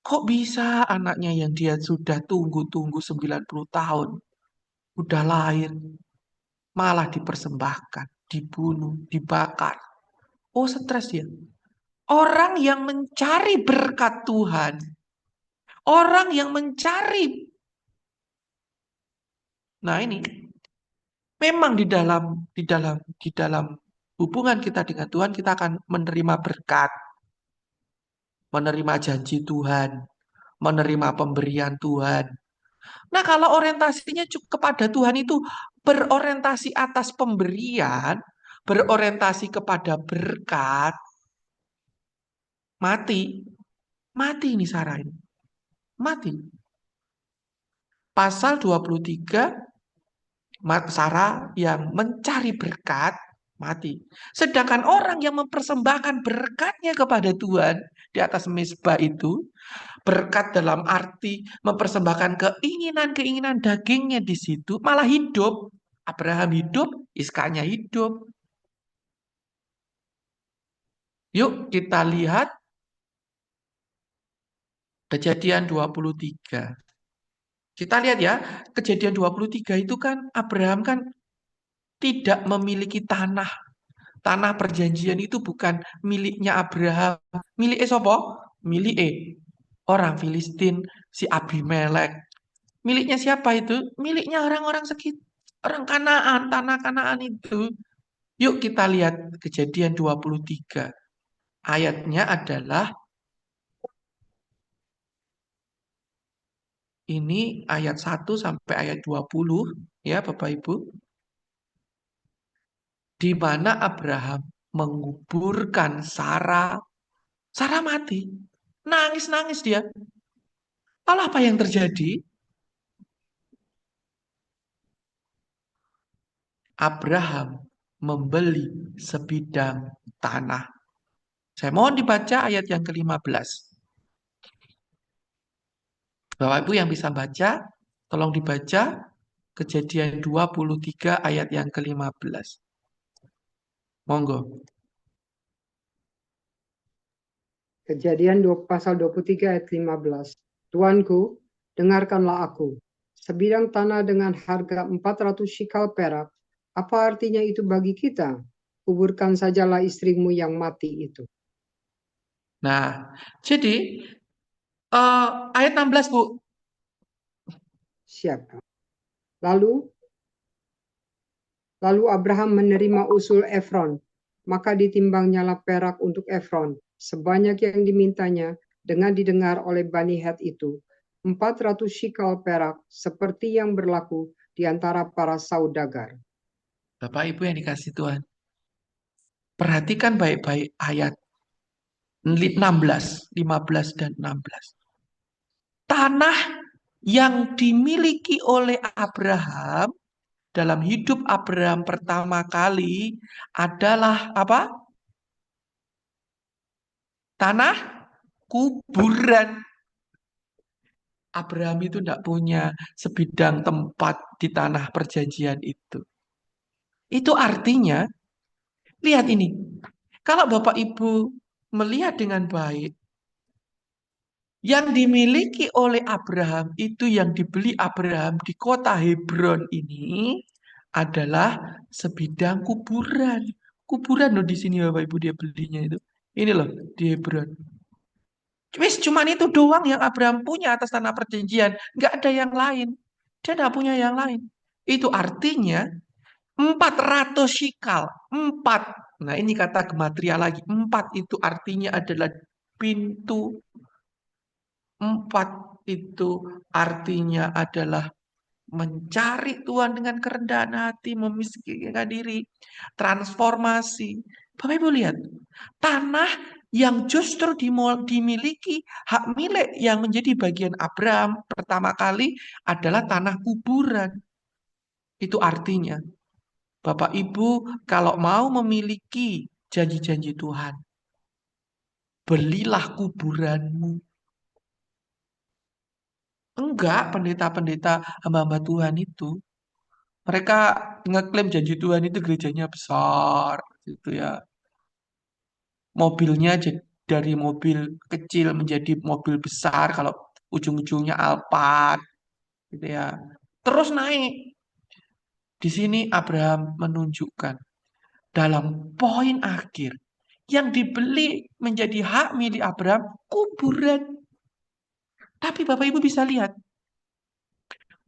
Kok bisa anaknya yang dia sudah tunggu-tunggu 90 tahun, udah lahir, malah dipersembahkan, dibunuh, dibakar. Oh, stres dia. Orang yang mencari berkat Tuhan, orang yang mencari. Nah, ini memang di dalam hubungan kita dengan Tuhan kita akan menerima berkat, menerima janji Tuhan, menerima pemberian Tuhan. Nah, kalau orientasinya kepada Tuhan itu berorientasi atas pemberian, berorientasi kepada berkat, mati. Mati ini Sarah ini. Mati. Pasal 23, Sarah yang mencari berkat, mati. Sedangkan orang yang mempersembahkan berkatnya kepada Tuhan di atas mezbah itu, berkat dalam arti mempersembahkan keinginan-keinginan dagingnya di situ, malah hidup. Abraham hidup, Iskanya hidup. Yuk kita lihat Kejadian 23. Kita lihat ya, Kejadian 23 itu kan Abraham kan tidak memiliki tanah. Tanah perjanjian itu bukan miliknya Abraham. Milik siapa? Milik orang Filistin, si Abimelek. Miliknya siapa itu? Miliknya orang-orang sekitar, orang Kanaan, tanah Kanaan itu. Yuk kita lihat Kejadian 23. Ayatnya adalah ini ayat 1 sampai ayat 20 ya Bapak Ibu. Di mana Abraham menguburkan Sarah. Sarah mati. Nangis-nangis dia. Lalu apa yang terjadi? Abraham membeli sebidang tanah. Saya mohon dibaca ayat yang ke-15. Bapak Ibu yang bisa baca, tolong dibaca Kejadian 23 ayat yang ke-15. Monggo. Kejadian pasal 23 ayat 15. Tuanku, dengarkanlah aku. Sebidang tanah dengan harga 400 shikal perak. Apa artinya itu bagi kita? Kuburkan sajalah istrimu yang mati itu. Nah, jadi ayat 16 Bu. Siap. Lalu Abraham menerima usul Efron. Maka ditimbangnyalah perak untuk Efron, sebanyak yang dimintanya dengan didengar oleh Bani Het itu. 400 shikal perak, seperti yang berlaku di antara para saudagar. Bapak Ibu yang dikasih Tuhan. Perhatikan baik-baik ayat. 16, 15 dan 16. Tanah yang dimiliki oleh Abraham dalam hidup Abraham pertama kali adalah apa? Tanah kuburan. Abraham itu tidak punya sebidang tempat di tanah perjanjian itu. Itu artinya, lihat ini, kalau Bapak Ibu melihat dengan baik, yang dimiliki oleh Abraham itu yang dibeli Abraham di kota Hebron ini adalah sebidang kuburan. Kuburan loh di sini Bapak Ibu dia belinya itu. Ini loh di Hebron. Wis cuman itu doang yang Abraham punya atas tanah perjanjian, nggak ada yang lain. Dia nggak punya yang lain. Itu artinya 400 shikal, 4. Nah, ini kata gematria lagi. 4 itu artinya adalah pintu. 4 itu artinya adalah mencari Tuhan dengan kerendahan hati, memiskinkan diri, transformasi. Bapak Ibu lihat, tanah yang justru dimiliki hak milik yang menjadi bagian Abraham pertama kali adalah tanah kuburan. Itu artinya, Bapak Ibu kalau mau memiliki janji-janji Tuhan, belilah kuburanmu. Enggak, pendeta-pendeta hamba-hamba Tuhan itu mereka ngeklaim janji Tuhan itu gerejanya besar gitu ya. Mobilnya dari mobil kecil menjadi mobil besar kalau ujung-ujungnya Alphard gitu ya. Terus naik. Di sini Abraham menunjukkan dalam poin akhir yang dibeli menjadi hak milik Abraham kuburan. Tapi Bapak Ibu bisa lihat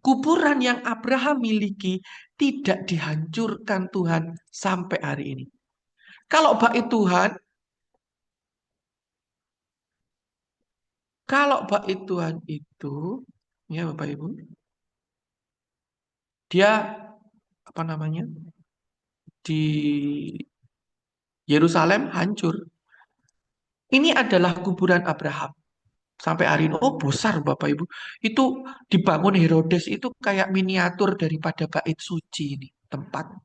kuburan yang Abraham miliki tidak dihancurkan Tuhan sampai hari ini. Kalau bait Tuhan, kalau bait Tuhan itu, ya Bapak Ibu, dia apa namanya di Yerusalem hancur. Ini adalah kuburan Abraham. Sampai hari ini, oh besar Bapak Ibu. Itu dibangun Herodes itu kayak miniatur daripada bait suci ini. Tempat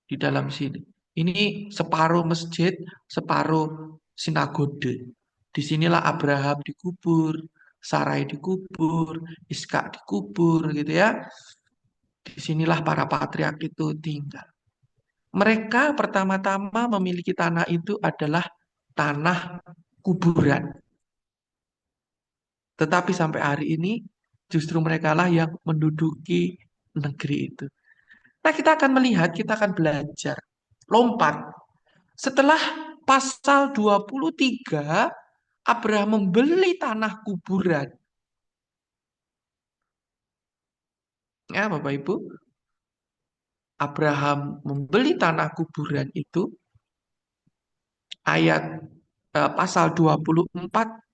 di dalam sini. Ini separuh masjid, separuh sinagode. Disinilah Abraham dikubur, Sarai dikubur, Iskak dikubur gitu ya. Disinilah para patriark itu tinggal. Mereka pertama-tama memiliki tanah itu adalah tanah kuburan. Tetapi sampai hari ini justru mereka lah yang menduduki negeri itu. Nah, kita akan melihat, kita akan belajar. Lompat. Setelah pasal 23, Abraham membeli tanah kuburan. Ya, Bapak Ibu. Abraham membeli tanah kuburan itu ayat pasal 24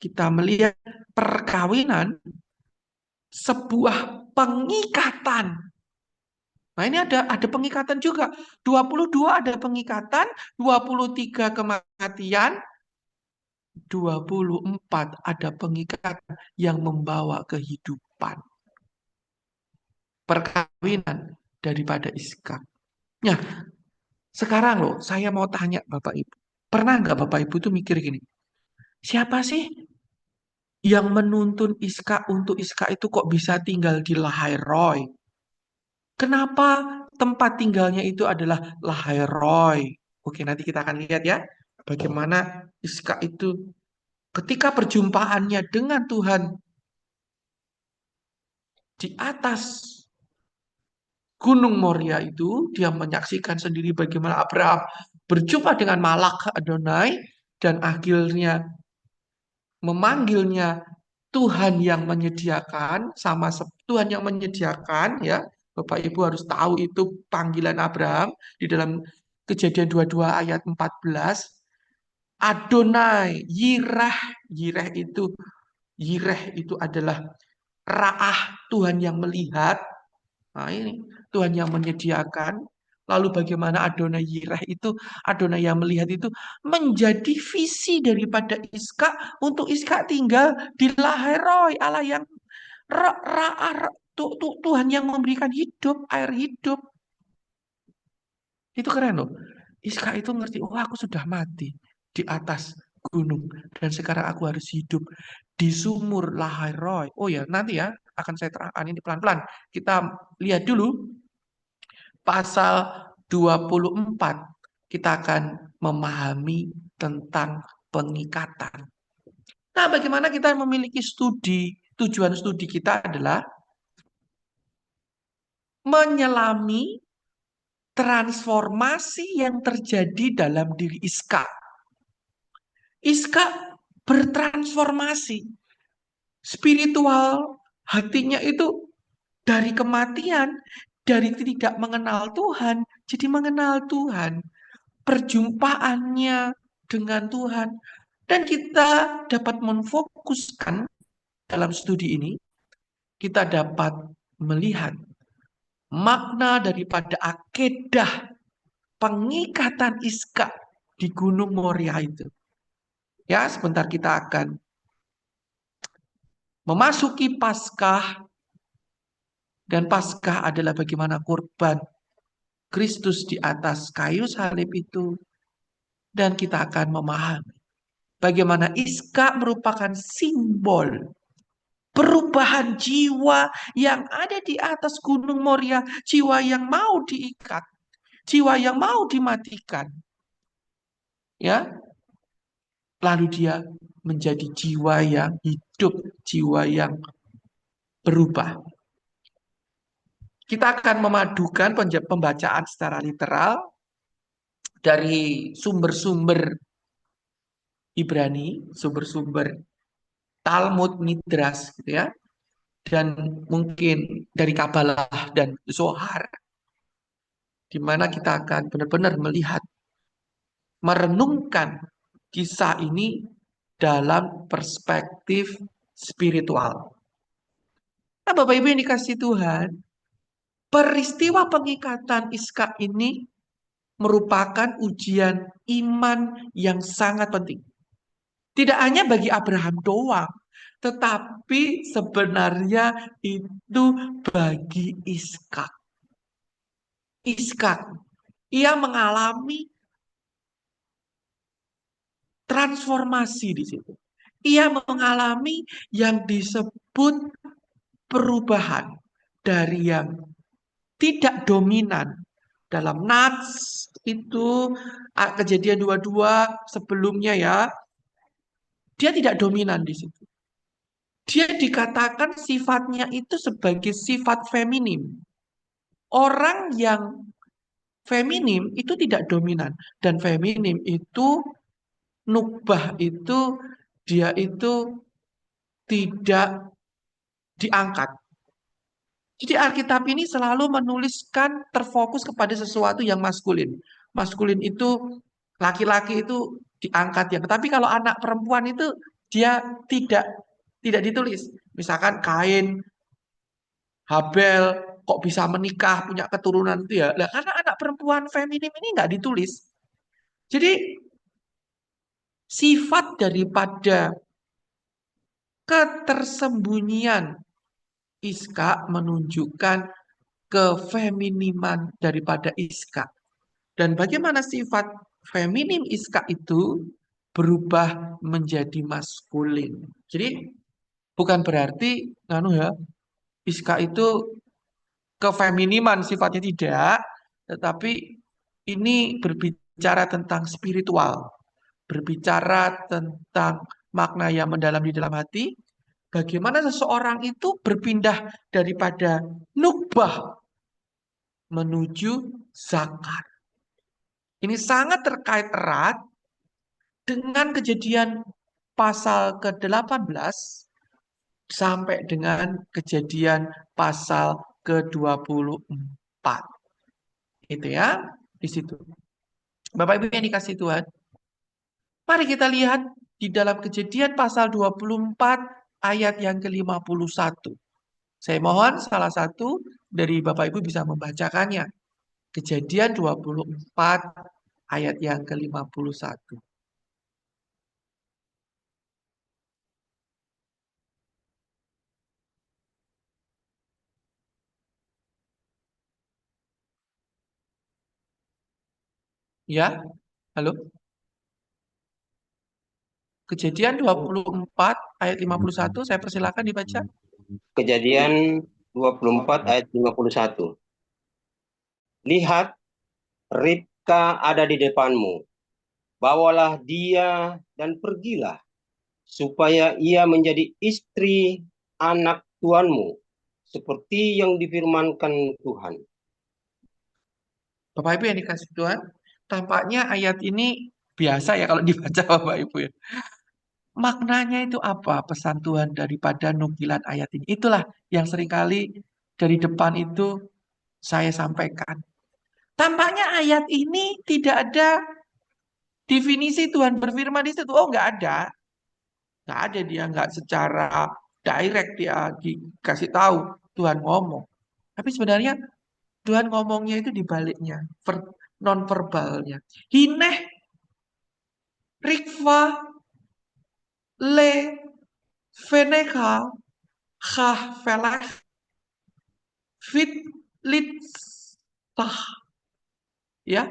kita melihat perkawinan sebuah pengikatan. Nah, ini ada pengikatan juga. 22 ada pengikatan, 23 kematian, 24 ada pengikatan yang membawa kehidupan. Perkawinan daripada Iskak. Nah, sekarang loh saya mau tanya Bapak Ibu. Pernah nggak Bapak Ibu tuh mikir gini? Siapa sih yang menuntun Iskak untuk Iskak itu kok bisa tinggal di Lahai-Roi? Kenapa tempat tinggalnya itu adalah Lahai-Roi? Oke, nanti kita akan lihat ya. Bagaimana Iskak itu ketika perjumpaannya dengan Tuhan di atas Gunung Moria itu, dia menyaksikan sendiri bagaimana Abraham berjumpa dengan Malak Adonai dan akhirnya memanggilnya Tuhan yang menyediakan Tuhan yang menyediakan ya. Bapak Ibu harus tahu itu panggilan Abraham di dalam Kejadian 22 ayat 14. Adonai, Yireh itu adalah Ra'ah, Tuhan yang melihat. Nah, ini Tuhan yang menyediakan Lalu bagaimana Adonai Yireh itu, Adonai yang melihat itu menjadi visi daripada Iska untuk Iska tinggal di Laheroi, Allah yang Tuhan yang memberikan hidup, air hidup. Itu keren loh. Iska itu ngerti, oh aku sudah mati di atas gunung dan sekarang aku harus hidup di sumur Lahairoi. Oh ya, nanti ya akan saya terangkan ini pelan-pelan. Kita lihat dulu pasal 24. Kita akan memahami tentang pengikatan. Nah, bagaimana kita memiliki studi? Tujuan studi kita adalah menyelami transformasi yang terjadi dalam diri Iska. Iska bertransformasi. Spiritual hatinya itu dari kematian, dari tidak mengenal Tuhan, jadi mengenal Tuhan. Perjumpaannya dengan Tuhan. Dan kita dapat memfokuskan dalam studi ini, kita dapat melihat makna daripada akedah pengikatan Iska di Gunung Moria itu. Ya, sebentar kita akan memasuki Paskah, dan Paskah adalah bagaimana korban Kristus di atas kayu salib itu, dan kita akan memahami bagaimana Iska merupakan simbol perubahan jiwa yang ada di atas Gunung Moria, jiwa yang mau diikat, jiwa yang mau dimatikan. Ya, lalu dia menjadi jiwa yang hidup, jiwa yang berubah. Kita akan memadukan pembacaan secara literal dari sumber-sumber Ibrani, sumber-sumber Talmud, Midras, gitu ya, dan mungkin dari Kabalah dan Zohar, di mana kita akan benar-benar melihat, merenungkan kisah ini dalam perspektif spiritual. Nah, Bapak Ibu yang dikasih Tuhan, peristiwa pengikatan Iska ini merupakan ujian iman yang sangat penting. Tidak hanya bagi Abraham doang, tetapi sebenarnya itu bagi Iskak. Iskak, ia mengalami transformasi di situ. Ia mengalami yang disebut perubahan dari yang tidak dominan. Dalam Nats itu Kejadian 22 sebelumnya ya, dia tidak dominan di situ. Dia dikatakan sifatnya itu sebagai sifat feminim. Orang yang feminim itu tidak dominan. Dan feminim itu, nukbah itu, dia itu tidak diangkat. Jadi Alkitab ini selalu menuliskan terfokus kepada sesuatu yang maskulin. Maskulin itu, laki-laki itu diangkat ya. Tapi kalau anak perempuan itu dia tidak ditulis. Misalkan Kain, Habel kok bisa menikah, punya keturunan itu ya. Lah, karena anak perempuan feminim ini nggak ditulis. Jadi sifat daripada ketersembunyian Iska menunjukkan kefeminiman daripada Iska. Dan bagaimana sifat feminim Iska itu berubah menjadi maskulin. Jadi bukan berarti ya, Iska itu kefeminiman sifatnya tidak, tetapi ini berbicara tentang spiritual, berbicara tentang makna yang mendalam di dalam hati, bagaimana seseorang itu berpindah daripada nukbah menuju zakat. Ini sangat terkait erat dengan Kejadian pasal ke-18 sampai dengan Kejadian pasal ke-24. Itu ya, di situ. Bapak Ibu yang dikasih Tuhan, mari kita lihat di dalam Kejadian pasal 24 ayat yang ke-51. Saya mohon salah satu dari Bapak Ibu bisa membacakannya. Kejadian 24 ayat yang ke-51. Ya, halo? Kejadian 24 ayat 51, saya persilakan dibaca. Kejadian 24 ayat 51. Lihat, Ribka ada di depanmu. Bawalah dia dan pergilah, supaya ia menjadi istri anak tuanmu, seperti yang difirmankan Tuhan. Bapak Ibu yang dikasih Tuhan, tampaknya ayat ini biasa ya kalau dibaca Bapak Ibu ya. Maknanya itu apa pesan Tuhan daripada nukilan ayat ini? Itulah yang seringkali dari depan itu saya sampaikan. Tampaknya ayat ini tidak ada definisi Tuhan berfirman di situ. Oh, nggak ada. Nggak ada, dia nggak secara direct dia dikasih tahu Tuhan ngomong. Tapi sebenarnya Tuhan ngomongnya itu di baliknya, non verbalnya. Hineh, rikva, le, veneka, chah, velech, fit, lit, tah. Ya,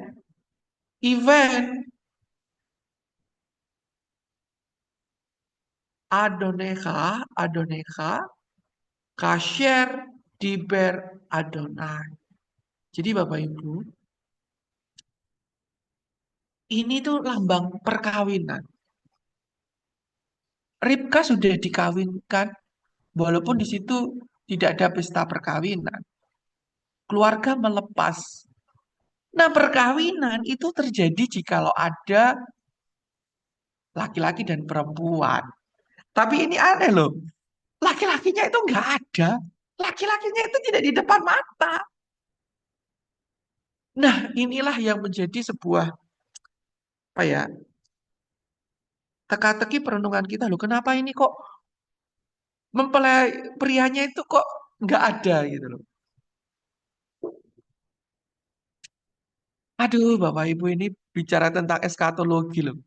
event, adonecha, kasher, diber, adonai. Jadi Bapak Ibu, ini tuh lambang perkawinan. Ribka sudah dikawinkan, walaupun di situ tidak ada pesta perkawinan. Keluarga melepas. Nah, perkawinan itu terjadi jikalau ada laki-laki dan perempuan. Tapi ini aneh loh, laki-lakinya itu nggak ada. Laki-lakinya itu tidak di depan mata. Nah, inilah yang menjadi sebuah apa ya, teka-teki perenungan kita loh. Kenapa ini kok mempelai prianya itu kok nggak ada gitu loh. Aduh, Bapak Ibu ini bicara tentang eskatologi loh.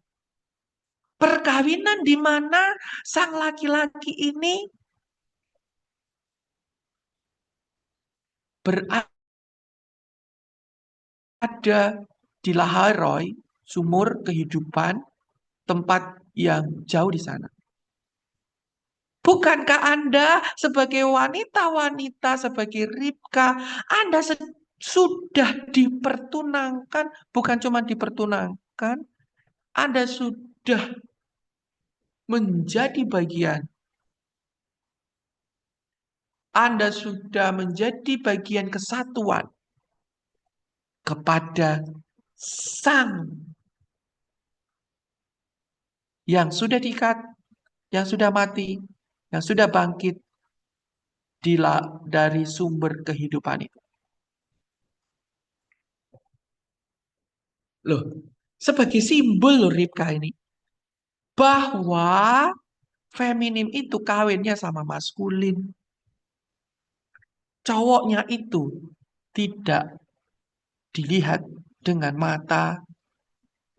Perkawinan di mana sang laki-laki ini berada di Laharoi, sumur kehidupan, tempat yang jauh di sana. Bukankah Anda sebagai wanita-wanita, sebagai Ribka, Anda sudah dipertunangkan, bukan cuma dipertunangkan, Anda sudah menjadi bagian. Anda sudah menjadi bagian kesatuan kepada Sang yang sudah diikat, yang sudah mati, yang sudah bangkit dari sumber kehidupan itu. Loh, sebagai simbol loh Ribka ini, bahwa feminim itu kawinnya sama maskulin. Cowoknya itu tidak dilihat dengan mata.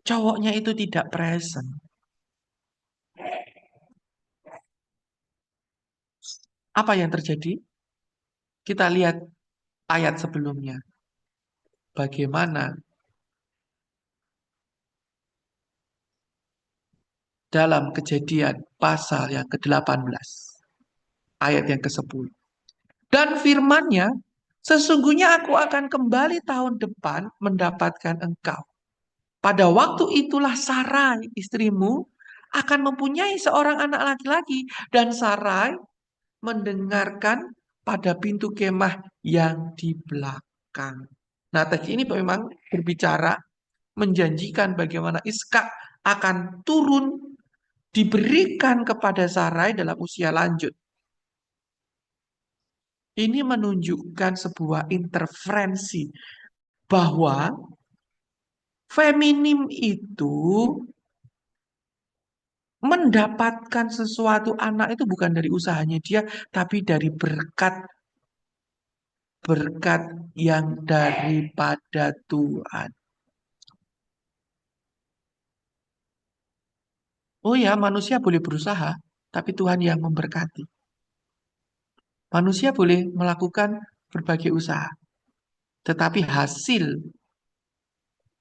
Cowoknya itu tidak present. Apa yang terjadi? Kita lihat ayat sebelumnya. Bagaimana dalam Kejadian pasal yang ke-18, ayat yang ke-10. Dan firman-Nya, sesungguhnya aku akan kembali tahun depan mendapatkan engkau. Pada waktu itulah Sarai, istrimu, akan mempunyai seorang anak laki-laki. Dan Sarai mendengarkan pada pintu kemah yang di belakang. Nah, teks ini memang berbicara, menjanjikan bagaimana Ishak akan turun, diberikan kepada Sarai dalam usia lanjut. Ini menunjukkan sebuah interferensi bahwa feminim itu mendapatkan sesuatu anak itu bukan dari usahanya dia, tapi dari berkat berkat yang daripada Tuhan. Oh ya, manusia boleh berusaha, tapi Tuhan yang memberkati. Manusia boleh melakukan berbagai usaha, tetapi hasil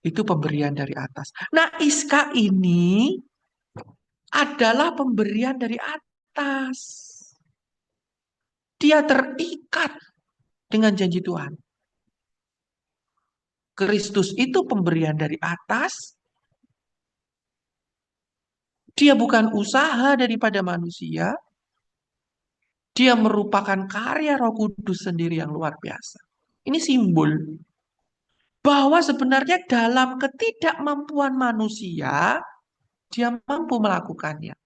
itu pemberian dari atas. Nah, Iska ini adalah pemberian dari atas. Dia terikat dengan janji Tuhan. Kristus itu pemberian dari atas. Dia bukan usaha daripada manusia. Dia merupakan karya Roh Kudus sendiri yang luar biasa. Ini simbol bahwa sebenarnya dalam ketidakmampuan manusia, dia mampu melakukannya.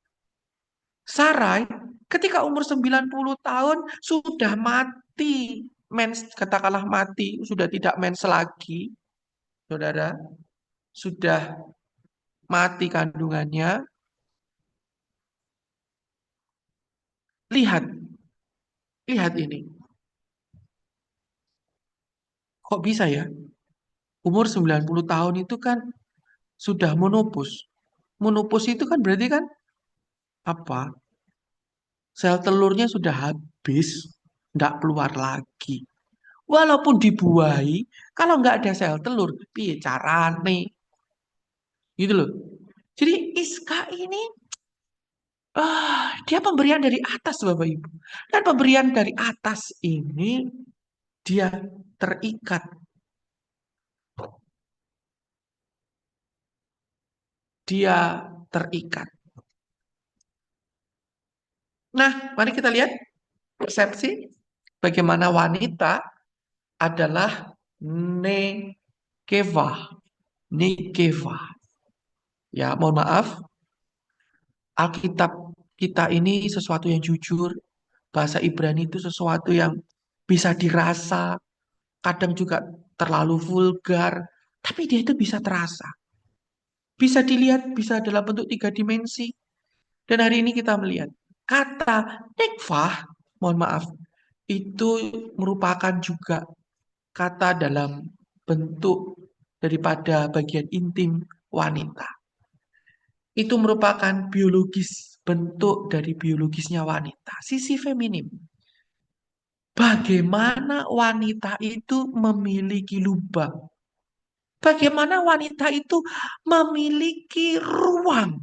Sarai ketika umur 90 tahun sudah mati, mens, katakanlah mati, sudah tidak mens lagi, saudara, sudah mati kandungannya. Lihat, lihat ini. Kok bisa ya? Umur 90 tahun itu kan sudah menopause. Menopause itu kan berarti kan apa? Sel telurnya sudah habis, nggak keluar lagi. Walaupun dibuahi, kalau nggak ada sel telur, piye carane? Gitu loh. Jadi Iska ini, dia pemberian dari atas, Bapak Ibu. Dan pemberian dari atas ini, dia terikat. Dia terikat. Nah, mari kita lihat persepsi bagaimana wanita adalah nekevah. Nekevah. Ya, mohon maaf. Alkitab kita ini sesuatu yang jujur. Bahasa Ibrani itu sesuatu yang bisa dirasa. Kadang juga terlalu vulgar. Tapi dia itu bisa terasa. Bisa dilihat, bisa dalam bentuk 3 dimensi. Dan hari ini kita melihat. Kata nekvah, mohon maaf, itu merupakan juga kata dalam bentuk daripada bagian intim wanita. Itu merupakan biologis, bentuk dari biologisnya wanita, sisi feminim. Bagaimana wanita itu memiliki lubang. Bagaimana wanita itu memiliki ruang.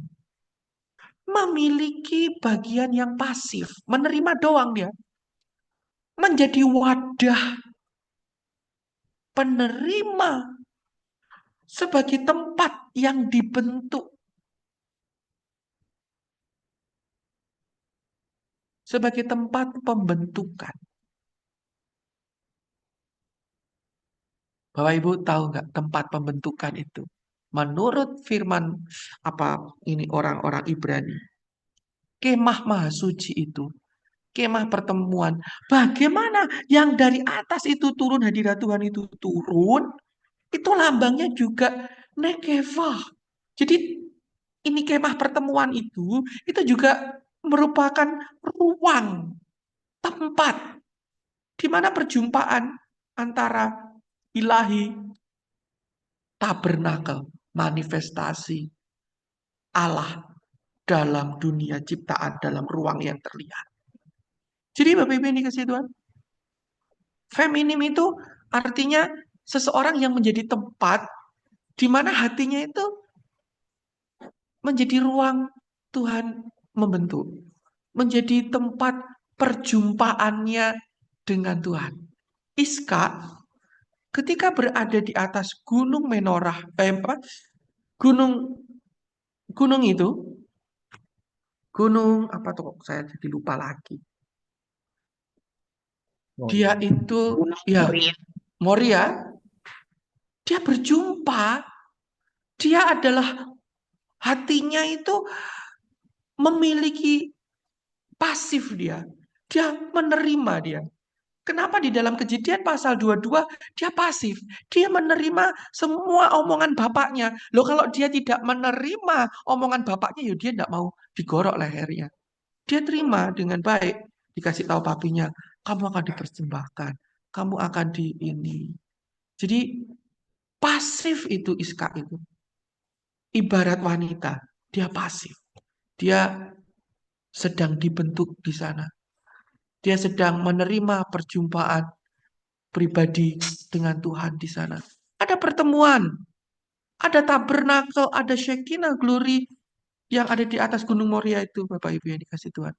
Memiliki bagian yang pasif. Menerima doang dia. Menjadi wadah penerima sebagai tempat yang dibentuk. Sebagai tempat pembentukan. Bapak Ibu tahu nggak tempat pembentukan itu? Menurut firman ini orang-orang Ibrani, kemah maha suci itu, kemah pertemuan. Bagaimana yang dari atas itu turun, hadirat Tuhan itu turun, itu lambangnya juga nekevah. Jadi ini kemah pertemuan itu juga merupakan ruang, tempat di mana perjumpaan antara ilahi, tabernakel, manifestasi Allah dalam dunia ciptaan, dalam ruang yang terlihat. Jadi Bapak Ibu ini kasih Tuhan, feminim itu artinya seseorang yang menjadi tempat di mana hatinya itu menjadi ruang Tuhan membentuk. Menjadi tempat perjumpaannya dengan Tuhan. Iska ketika berada di atas gunung Menorah, gunung itu, gunung apa tuh, saya jadi lupa lagi. Dia itu, ya, Moria, dia berjumpa, dia adalah hatinya itu memiliki pasif dia menerima dia. Kenapa di dalam Kejadian pasal 22 dia pasif? Dia menerima semua omongan bapaknya. Loh kalau dia tidak menerima omongan bapaknya, ya dia tidak mau digorok lehernya. Dia terima dengan baik. Dikasih tahu papinya, kamu akan dipersembahkan. kamu akan di ini. Jadi pasif itu Iska itu. Ibarat wanita, dia pasif. Dia sedang dibentuk di sana. Dia sedang menerima perjumpaan pribadi dengan Tuhan di sana. Ada pertemuan, ada tabernakel, ada Shekinah glory yang ada di atas Gunung Moria itu, Bapak Ibu yang dikasih Tuhan.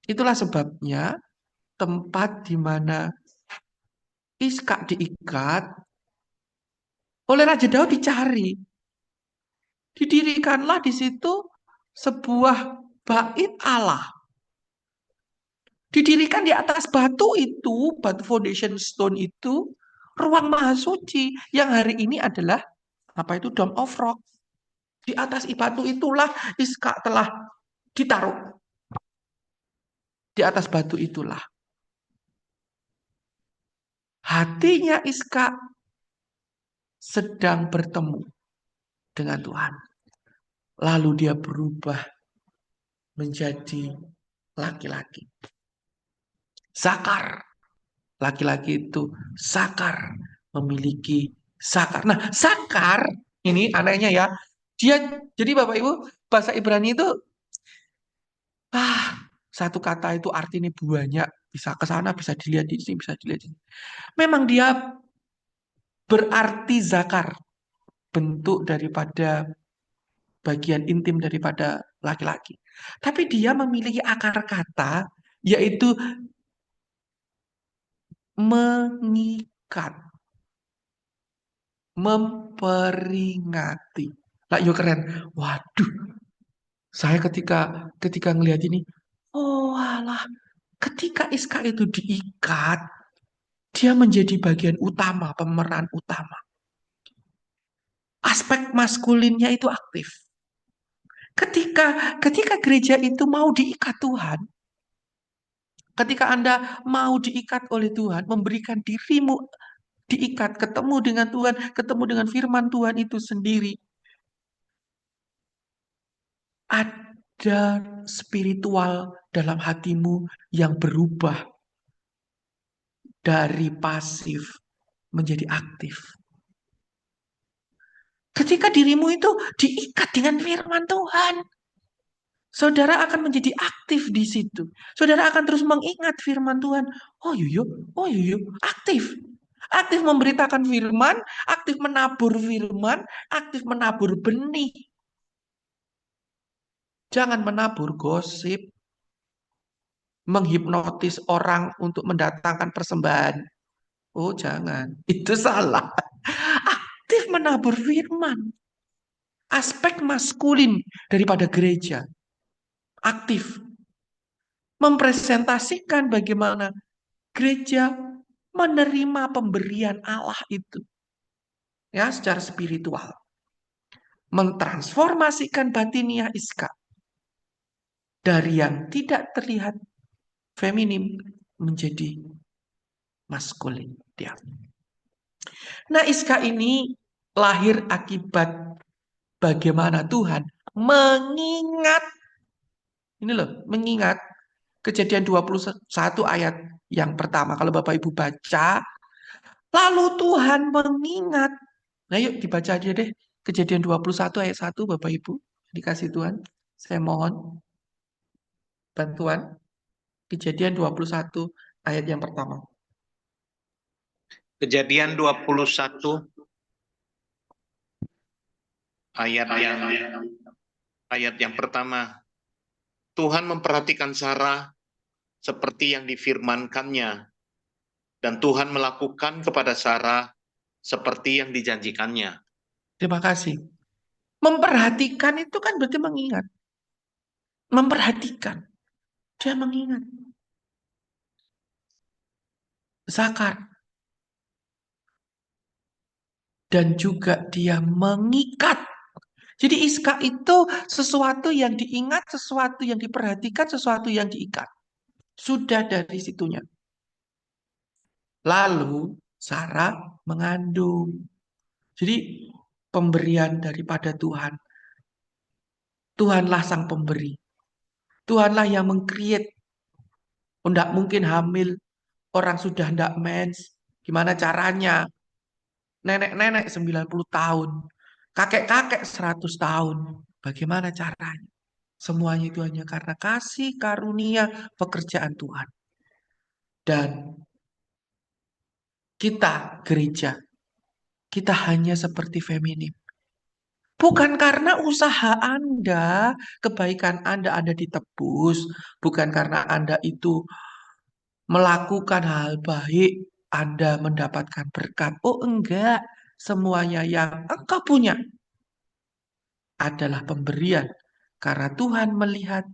Itulah sebabnya tempat di mana Iskak diikat oleh Raja Daud dicari. Didirikanlah di situ sebuah bait Allah. Didirikan di atas batu itu, batu foundation stone itu, ruang maha suci yang hari ini adalah apa itu Dome of Rock. Di atas batu itulah Iskak telah ditaruh. Di atas batu itulah hatinya Iskak sedang bertemu dengan Tuhan. Lalu dia berubah menjadi laki-laki. Sakar. Laki-laki itu sakar. Memiliki sakar. Nah, sakar ini anehnya ya. Jadi Bapak Ibu, bahasa Ibrani itu satu kata itu artinya banyak. Bisa ke sana, bisa dilihat di sini, bisa dilihat di sini. Memang dia berarti zakar. Bentuk daripada bagian intim daripada laki-laki. Tapi dia memiliki akar kata yaitu mengikat, memperingati. Lah yo keren. Waduh, saya ketika ngelihat ini, oh alah, ketika Iska itu diikat, dia menjadi bagian utama, pemeran utama. Aspek maskulinnya itu aktif. Ketika gereja itu mau diikat Tuhan, ketika Anda mau diikat oleh Tuhan, memberikan dirimu diikat, ketemu dengan Tuhan, ketemu dengan firman Tuhan itu sendiri. Ada spiritual dalam hatimu yang berubah dari pasif menjadi aktif. Ketika dirimu itu diikat dengan firman Tuhan, saudara akan menjadi aktif di situ. Saudara akan terus mengingat firman Tuhan. Oh iya, aktif. Aktif memberitakan firman, aktif menabur firman, aktif menabur benih. Jangan menabur gosip, menghipnotis orang untuk mendatangkan persembahan. Oh jangan, itu salah. Aktif menabur firman. Aspek maskulin daripada gereja. Aktif. Mempresentasikan bagaimana gereja menerima pemberian Allah itu. Ya, secara spiritual. Mentransformasikan batiniah Iska. Dari yang tidak terlihat feminim menjadi maskulin. Ya. Nah, Iska ini lahir akibat bagaimana Tuhan mengingat, ini loh, mengingat Kejadian 21 ayat yang pertama. Kalau Bapak Ibu baca, lalu Tuhan mengingat. Nah yuk dibaca aja deh. Kejadian 21 ayat 1 Bapak Ibu. Dikasih Tuhan. Saya mohon bantuan. Kejadian 21 ayat yang pertama. Kejadian 21 ayat yang pertama. Tuhan memperhatikan Sarah seperti yang difirmankannya, dan Tuhan melakukan kepada Sarah seperti yang dijanjikannya. Terima kasih. Memperhatikan itu kan berarti mengingat. Memperhatikan. Dia mengingat. Zakar. Dan juga dia mengikat. Jadi Iska itu sesuatu yang diingat, sesuatu yang diperhatikan, sesuatu yang diikat. Sudah dari situnya. Lalu Sarah mengandung. Jadi pemberian daripada Tuhan. Tuhanlah sang pemberi. Tuhanlah yang meng-create. Tidak mungkin hamil Orang sudah ndak mens, gimana caranya? Nenek-nenek 90 tahun, kakek-kakek 100 tahun. Bagaimana caranya? Semuanya itu hanya karena kasih karunia pekerjaan Tuhan. Dan kita gereja, kita hanya seperti feminim. Bukan karena usaha Anda, kebaikan Anda ditebus. Bukan karena Anda itu melakukan hal baik, Anda mendapatkan berkat. Oh enggak, semuanya yang engkau punya adalah pemberian. Karena Tuhan melihat,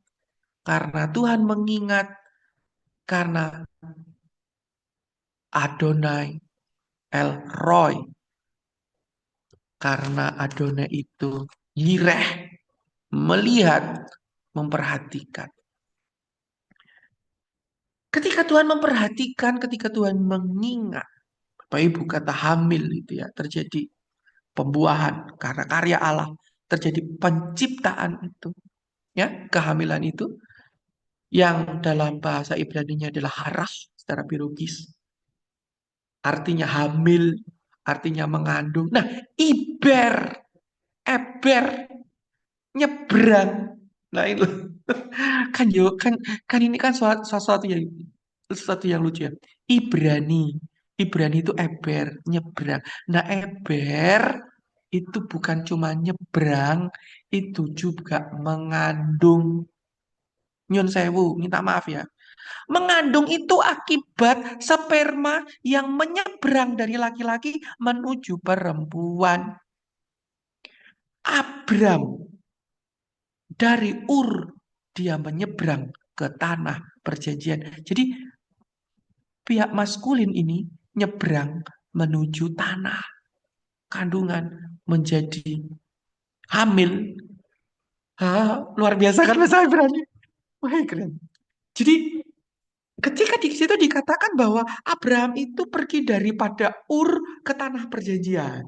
karena Tuhan mengingat, karena Adonai El Roy, karena Adonai itu yireh, melihat, memperhatikan. Ketika Tuhan memperhatikan, ketika Tuhan mengingat, Bapak Ibu kata hamil itu ya, terjadi pembuahan karena karya Allah, terjadi penciptaan itu, ya, kehamilan itu yang dalam bahasa Ibrani-nya adalah harah secara biologis, artinya hamil, artinya mengandung. Nah, eber, nyebrang. Nah, itu kan kan ini kan sesuatu yang lucu ya. Ibrani, Ibrani itu eber, nyebrang. Nah, eber itu bukan cuma nyebrang, itu juga mengandung. Nyun sewu, minta maaf ya. Mengandung itu akibat sperma yang menyeberang dari laki-laki menuju perempuan. Abram dari Ur, dia menyeberang ke tanah perjanjian. Jadi pihak maskulin ini nyebrang menuju tanah kandungan, menjadi hamil. Luar biasa kan bahasa Ibrani. Wah, keren. Jadi ketika di situ dikatakan bahwa Abraham itu pergi daripada Ur ke tanah perjanjian.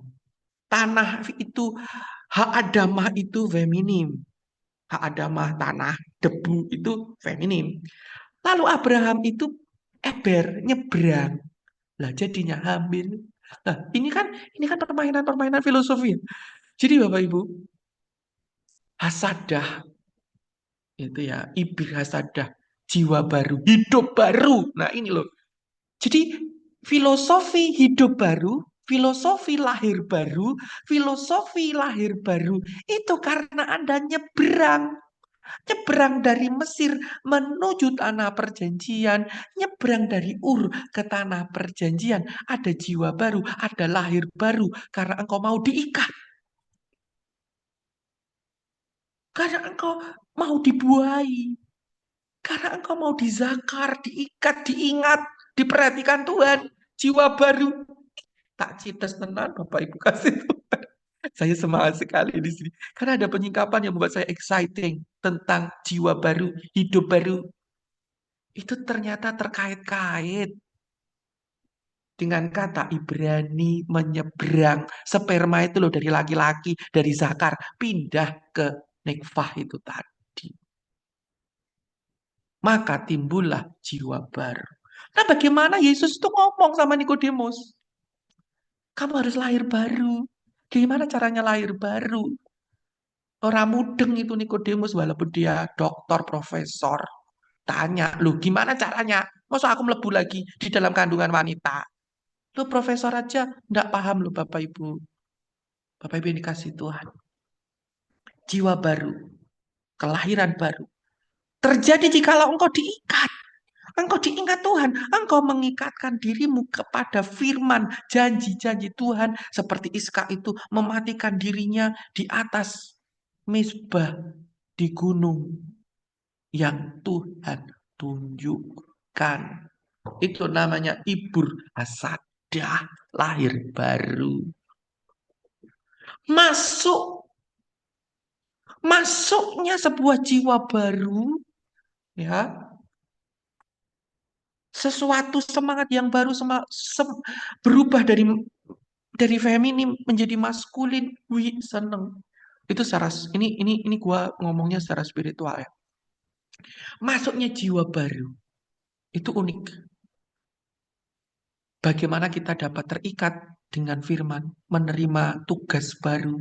Tanah itu, hak adamah itu feminim. Hak adamah tanah, debu itu feminim. Lalu Abraham itu nyebrang. Lah jadinya hamil. Nah, ini kan permainan-permainan filosofi ya. Jadi Bapak Ibu, hasadah itu ya, ibir hasadah, jiwa baru, hidup baru. Nah, ini loh. Jadi filosofi hidup baru, filosofi lahir baru itu karena Anda nyebrang dari Mesir menuju tanah perjanjian, nyebrang dari Ur ke tanah perjanjian, ada jiwa baru, ada lahir baru karena engkau mau diikat. Karena engkau mau dibuai. Karena engkau mau dizakar, diikat, diingat, diperhatikan Tuhan. Jiwa baru. Tak citas tenan Bapak Ibu kasih Tuhan. Saya semangat sekali di sini. Karena ada penyingkapan yang membuat saya exciting tentang jiwa baru, hidup baru. Itu ternyata terkait-kait dengan kata Ibrani menyeberang. Sperma itu loh dari laki-laki, dari zakar, pindah ke nikfah itu tadi. Maka timbullah jiwa baru. Nah, bagaimana Yesus itu ngomong sama Nikodemus? Kamu harus lahir baru. Gimana caranya lahir baru? Orang mudeng itu Nikodemus walaupun dia doktor, profesor. Tanya, lu gimana caranya? Masa aku melebu lagi di dalam kandungan wanita? Lu profesor aja nggak paham lu Bapak Ibu. Bapak Ibu yang dikasih Tuhan. Jiwa baru, kelahiran baru. Terjadi jikalau engkau diikat. Engkau diingat Tuhan, engkau mengikatkan dirimu kepada firman, janji-janji Tuhan. Seperti Iska itu mematikan dirinya di atas mezbah di gunung yang Tuhan tunjukkan. Itu namanya ibur hasadah, lahir baru. Masuknya sebuah jiwa baru, ya, sesuatu semangat yang baru berubah dari feminim menjadi maskulin. Wih, seneng. Itu ini gua ngomongnya secara spiritual ya. Masuknya jiwa baru itu unik. Bagaimana kita dapat terikat dengan firman, menerima tugas baru,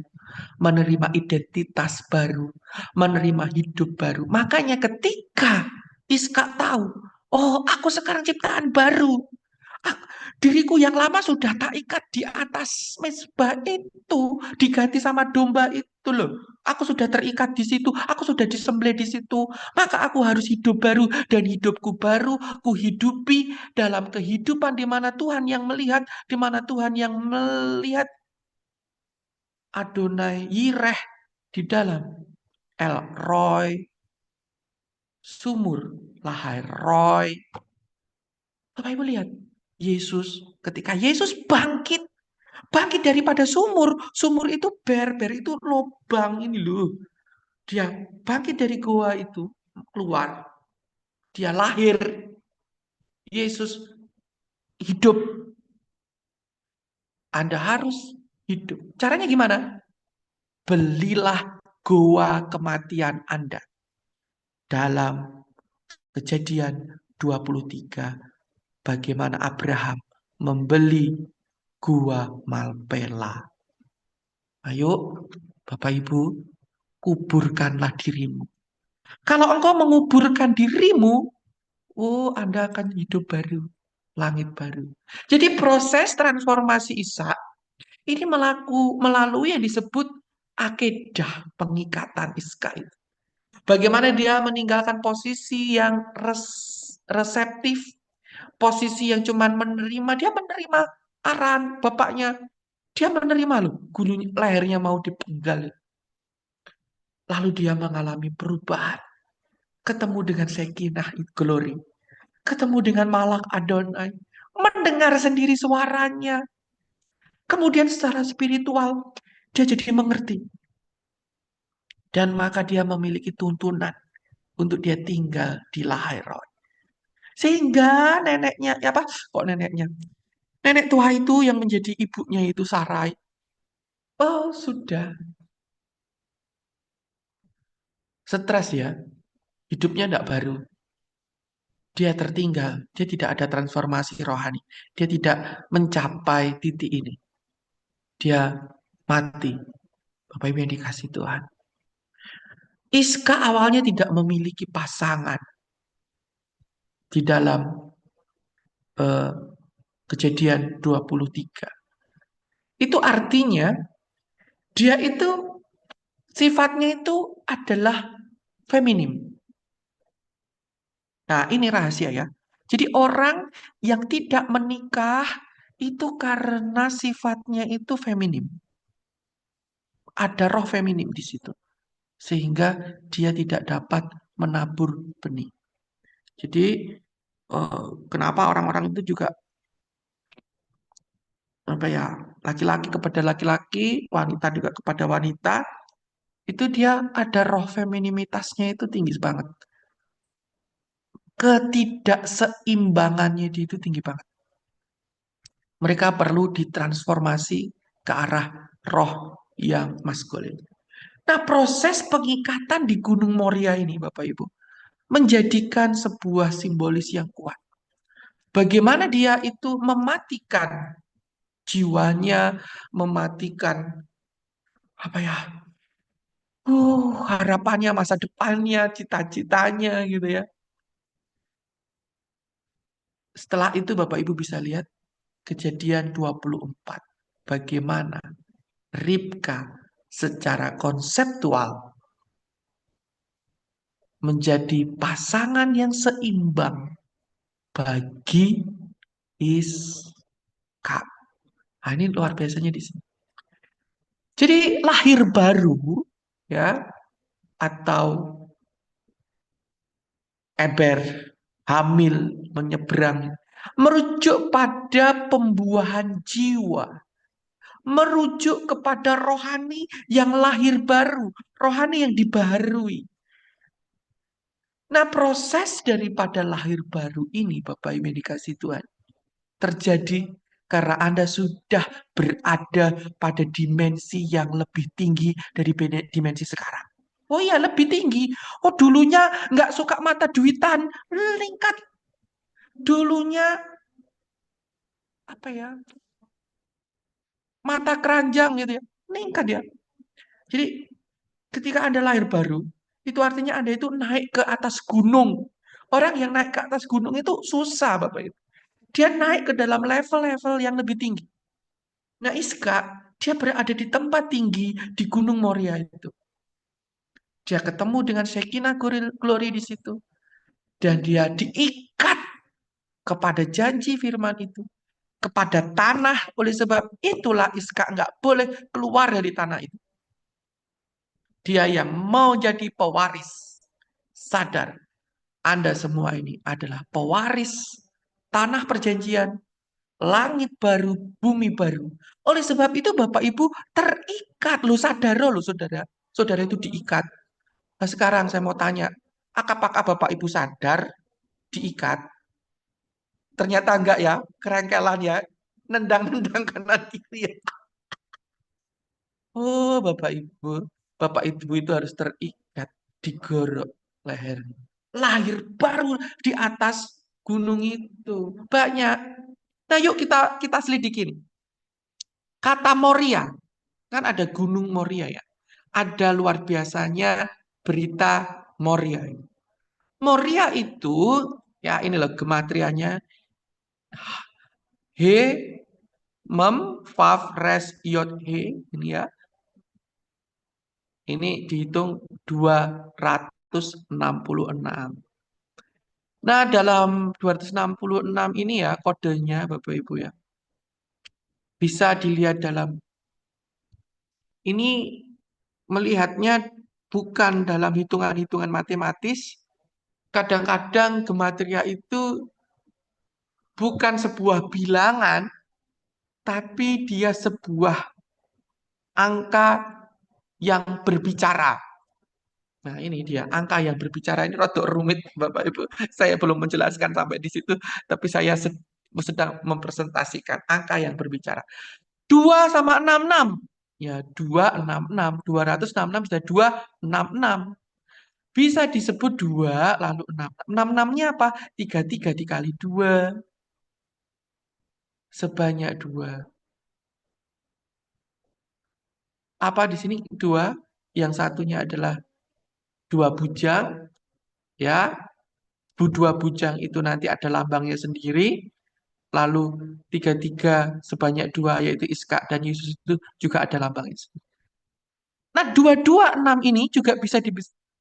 menerima identitas baru, menerima hidup baru. Makanya ketika Iska tahu, oh aku sekarang ciptaan baru. Diriku yang lama sudah tak ikat di atas mezbah itu, diganti sama domba itu loh. Aku sudah terikat di situ, aku sudah disembelih di situ. Maka aku harus hidup baru dan hidupku baru ku hidupi dalam kehidupan di mana Tuhan yang melihat, di mana Tuhan yang melihat Adonai Yireh di dalam El Roy, sumur Lahai Roy. Bapak Ibu lihat, Yesus ketika Yesus bangkit daripada sumur. Sumur itu ber itu lubang ini loh. Dia bangkit dari goa itu, keluar. Dia lahir. Yesus hidup. Anda harus hidup. Caranya gimana? Belilah goa kematian Anda. Dalam Kejadian 23, bagaimana Abraham membeli gua Malpela. Ayo, Bapak Ibu, kuburkanlah dirimu. Kalau engkau menguburkan dirimu, oh Anda akan hidup baru, langit baru. Jadi proses transformasi Ishak ini melalui yang disebut akedah pengikatan Ishak itu. Bagaimana dia meninggalkan posisi yang reseptif, posisi yang cuma menerima, dia menerima arahan bapaknya. Dia menerima loh, lehernya mau dipenggal. Lalu dia mengalami perubahan. Ketemu dengan Sekinah Glory. Ketemu dengan Malak Adonai. Mendengar sendiri suaranya. Kemudian secara spiritual, dia jadi mengerti. Dan maka dia memiliki tuntunan untuk dia tinggal di Lahai Roy. Sehingga neneknya, apa? Kok neneknya? Nenek tua itu yang menjadi ibunya itu Sarai. Oh sudah. Stres ya. Hidupnya tidak baru. Dia tertinggal, dia tidak ada transformasi rohani. Dia tidak mencapai titik ini. Dia mati. Bapak Ibu yang dikasih Tuhan. Iska awalnya tidak memiliki pasangan di dalam Kejadian 23. Itu artinya dia itu sifatnya itu adalah feminim. Nah, ini rahasia ya. Jadi orang yang tidak menikah itu karena sifatnya itu feminim. Ada roh feminim di situ. Sehingga dia tidak dapat menabur benih. Jadi kenapa orang-orang itu juga apa ya, laki-laki kepada laki-laki, wanita juga kepada wanita, itu dia ada roh femininitasnya itu tinggi banget. Ketidakseimbangannya dia itu tinggi banget. Mereka perlu ditransformasi ke arah roh yang maskulin. Nah, proses pengikatan di Gunung Moria ini, Bapak Ibu, menjadikan sebuah simbolis yang kuat. Bagaimana dia itu mematikan jiwanya, mematikan apa ya, harapannya, masa depannya, cita-citanya gitu ya. Setelah itu Bapak Ibu bisa lihat Kejadian 24. Bagaimana Ribka secara konseptual menjadi pasangan yang seimbang bagi Ishak. Nah, ini luar biasanya di sini. Jadi lahir baru ya, atau eber, hamil, menyeberang, merujuk pada pembuahan jiwa, merujuk kepada rohani yang lahir baru, rohani yang dibaharui. Nah, proses daripada lahir baru ini, Bapak Ibu dikasih Tuhan, terjadi karena Anda sudah berada pada dimensi yang lebih tinggi dari dimensi sekarang. Oh iya, lebih tinggi. Oh, dulunya nggak suka mata duitan, meningkat. Dulunya apa ya, mata keranjang gitu ya, meningkat ya. Jadi ketika Anda lahir baru, itu artinya Anda itu naik ke atas gunung. Orang yang naik ke atas gunung itu susah, Bapak Ibu. Dia naik ke dalam level-level yang lebih tinggi. Nah, Iska, dia berada di tempat tinggi di Gunung Moria itu. Dia ketemu dengan Shekinah Glory di situ. Dan dia diikat kepada janji firman itu. Kepada tanah, oleh sebab itulah Iska nggak boleh keluar dari tanah itu. Dia yang mau jadi pewaris. Sadar, Anda semua ini adalah pewaris tanah perjanjian, langit baru, bumi baru. Oleh sebab itu Bapak Ibu terikat. Loh, sadar loh saudara. Saudara itu diikat. Nah sekarang saya mau tanya, apakah Bapak Ibu sadar diikat? Ternyata enggak ya, kerengkelan ya. Nendang-nendang kanan kiri ya. Oh Bapak Ibu itu harus terikat, digorok lehernya. Lahir baru di atas gunung itu. Banyak. Nah yuk kita selidikin. Kata Moria, kan ada gunung Moria ya. Ada luar biasanya berita Moria. Moria itu, ya ini loh gematrianya. He, mem, fav, res, yod, he. Ini ya. Ini dihitung 266. Nah, dalam 266 ini ya kodenya Bapak Ibu ya. Bisa dilihat dalam ini, melihatnya bukan dalam hitungan-hitungan matematis. Kadang-kadang gematria itu bukan sebuah bilangan, tapi dia sebuah angka yang berbicara. Nah, ini dia angka yang berbicara, ini rada rumit Bapak Ibu. Saya belum menjelaskan sampai di situ, tapi saya sedang mempresentasikan angka yang berbicara. 2 sama 66. Ya, 266. 266 bisa 266. Bisa disebut 2 lalu 6. 66-nya apa? 33 dikali 2. Sebanyak 2. Apa di sini 2? Yang satunya adalah 2 bujang. Ya, 2 bujang itu nanti ada lambangnya sendiri. Lalu 33 sebanyak 2 yaitu Iska dan Yesus itu juga ada lambangnya sendiri. Nah, 226 ini juga bisa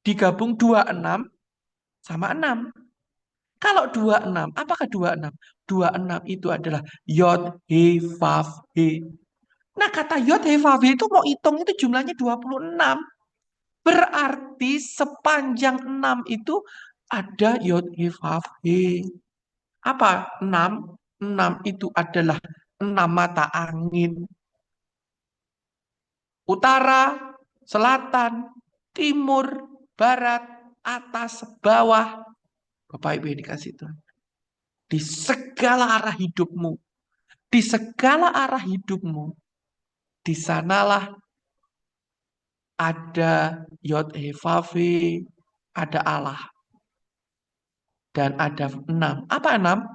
digabung 26 sama 6. Kalau 26, apakah 26? 26 itu adalah Yod, He, Vav, He. Nah, kata Yod, He, Vav, He itu mau hitung itu jumlahnya 26. Berarti sepanjang 6 itu ada Yod, He, Vav, He. Apa? 6? 6 itu adalah 6 mata angin. Utara, selatan, timur, barat, atas, bawah. Bapak Ibu ini kasih Tuhan. Di segala arah hidupmu. Di segala arah hidupmu. Di sanalah ada Yod He Vav He, ada Allah. Dan ada 6. Apa 6?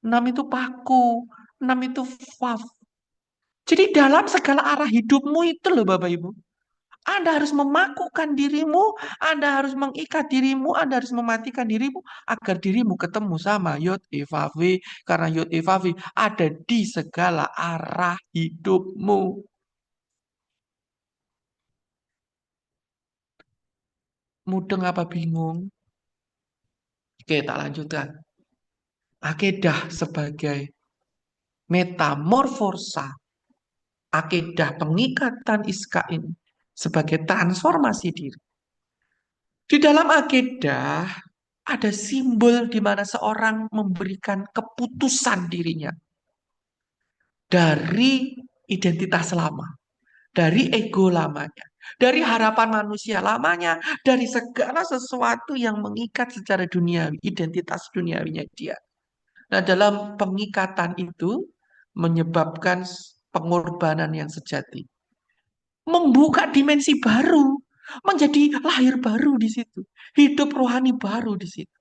6 itu paku. 6 itu Vav. Jadi dalam segala arah hidupmu itu loh Bapak Ibu. Anda harus memakukan dirimu, Anda harus mengikat dirimu, Anda harus mematikan dirimu agar dirimu ketemu sama Yod Vav He, karena Yod Vav He ada di segala arah hidupmu. Mudeng apa bingung? Oke, tak lanjutkan. Akedah sebagai metamorfosa, akedah pengikatan Iska ini sebagai transformasi diri. Di dalam akedah ada simbol di mana seorang memberikan keputusan dirinya dari identitas lama, dari ego lamanya, dari harapan manusia lamanya, dari segala sesuatu yang mengikat secara duniawi, identitas duniawinya dia. Nah, dalam pengikatan itu menyebabkan pengorbanan yang sejati. Membuka dimensi baru, menjadi lahir baru di situ. Hidup rohani baru di situ.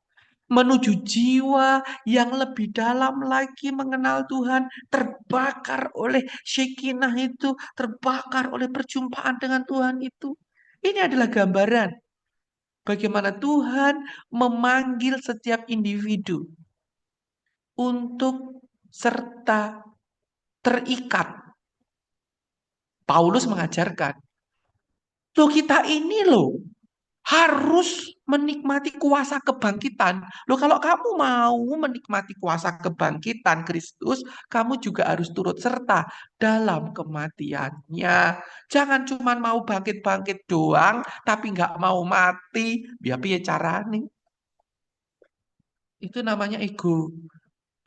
menuju jiwa yang lebih dalam lagi mengenal Tuhan, terbakar oleh Shekinah itu, terbakar oleh perjumpaan dengan Tuhan itu. Ini adalah gambaran bagaimana Tuhan memanggil setiap individu untuk serta terikat. Paulus mengajarkan, loh kita ini loh harus menikmati kuasa kebangkitan. Loh kalau kamu mau menikmati kuasa kebangkitan Kristus, kamu juga harus turut serta dalam kematiannya. Jangan cuma mau bangkit-bangkit doang, tapi nggak mau mati. Biar piye carane? Itu namanya ego.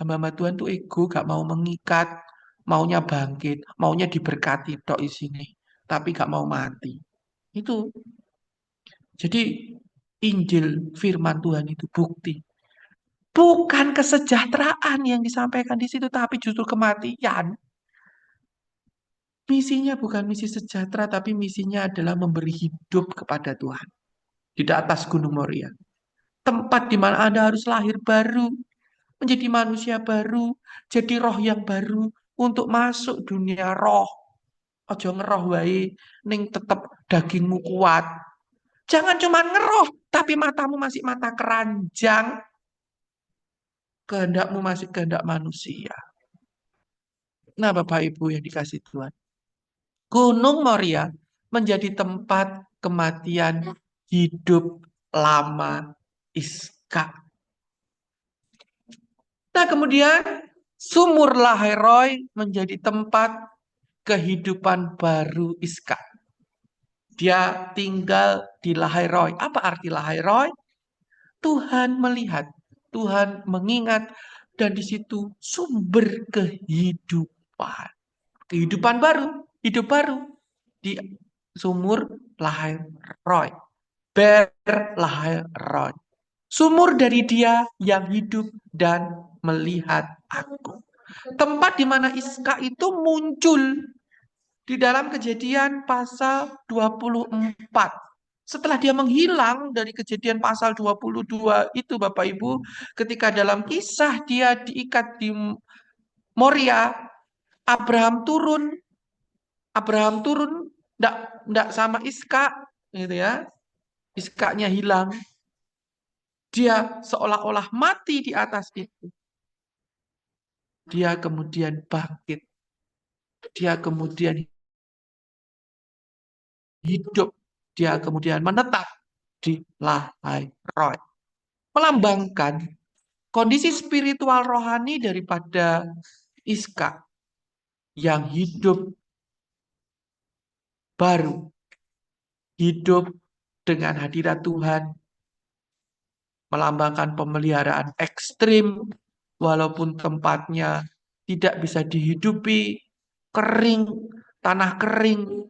Hamba Tuhan tuh ego, gak mau mengikat, maunya bangkit, maunya diberkati tok isine, tapi gak mau mati. Itu. Jadi Injil firman Tuhan itu bukti. Bukan kesejahteraan yang disampaikan di situ, tapi justru kematian. Misinya bukan misi sejahtera, tapi misinya adalah memberi hidup kepada Tuhan. Di atas Gunung Moria. Tempat di mana Anda harus lahir baru, menjadi manusia baru, jadi roh yang baru, untuk masuk dunia roh. Ojo ngeroh wae, ning tetep dagingmu kuat. Jangan cuma ngeroh, tapi matamu masih mata keranjang. Kehendakmu masih kehendak manusia. Nah, Bapak Ibu yang dikasih Tuhan. Gunung Moria menjadi tempat kematian hidup lama Iska. Nah, kemudian sumur Lahairoi menjadi tempat kehidupan baru Iska. Dia tinggal di Lahairoi. Apa arti Lahairoi? Tuhan melihat, Tuhan mengingat, dan di situ sumber kehidupan. Kehidupan baru, hidup baru di sumur Lahairoi. Ber Lahairoi. Sumur dari dia yang hidup dan melihat aku. Tempat di mana Iska itu muncul di dalam Kejadian pasal 24. Setelah dia menghilang dari Kejadian pasal 22 itu Bapak Ibu, ketika dalam kisah dia diikat di Moria, Abraham turun enggak sama Iska gitu ya. Iskanya hilang. Dia seolah-olah mati di atas itu. Dia kemudian bangkit. Dia kemudian hidup. Dia kemudian menetap di Lahairoi. Melambangkan kondisi spiritual rohani daripada Iska yang hidup baru. Hidup dengan hadirat Tuhan. Melambangkan pemeliharaan ekstrim walaupun tempatnya tidak bisa dihidupi, kering, tanah kering.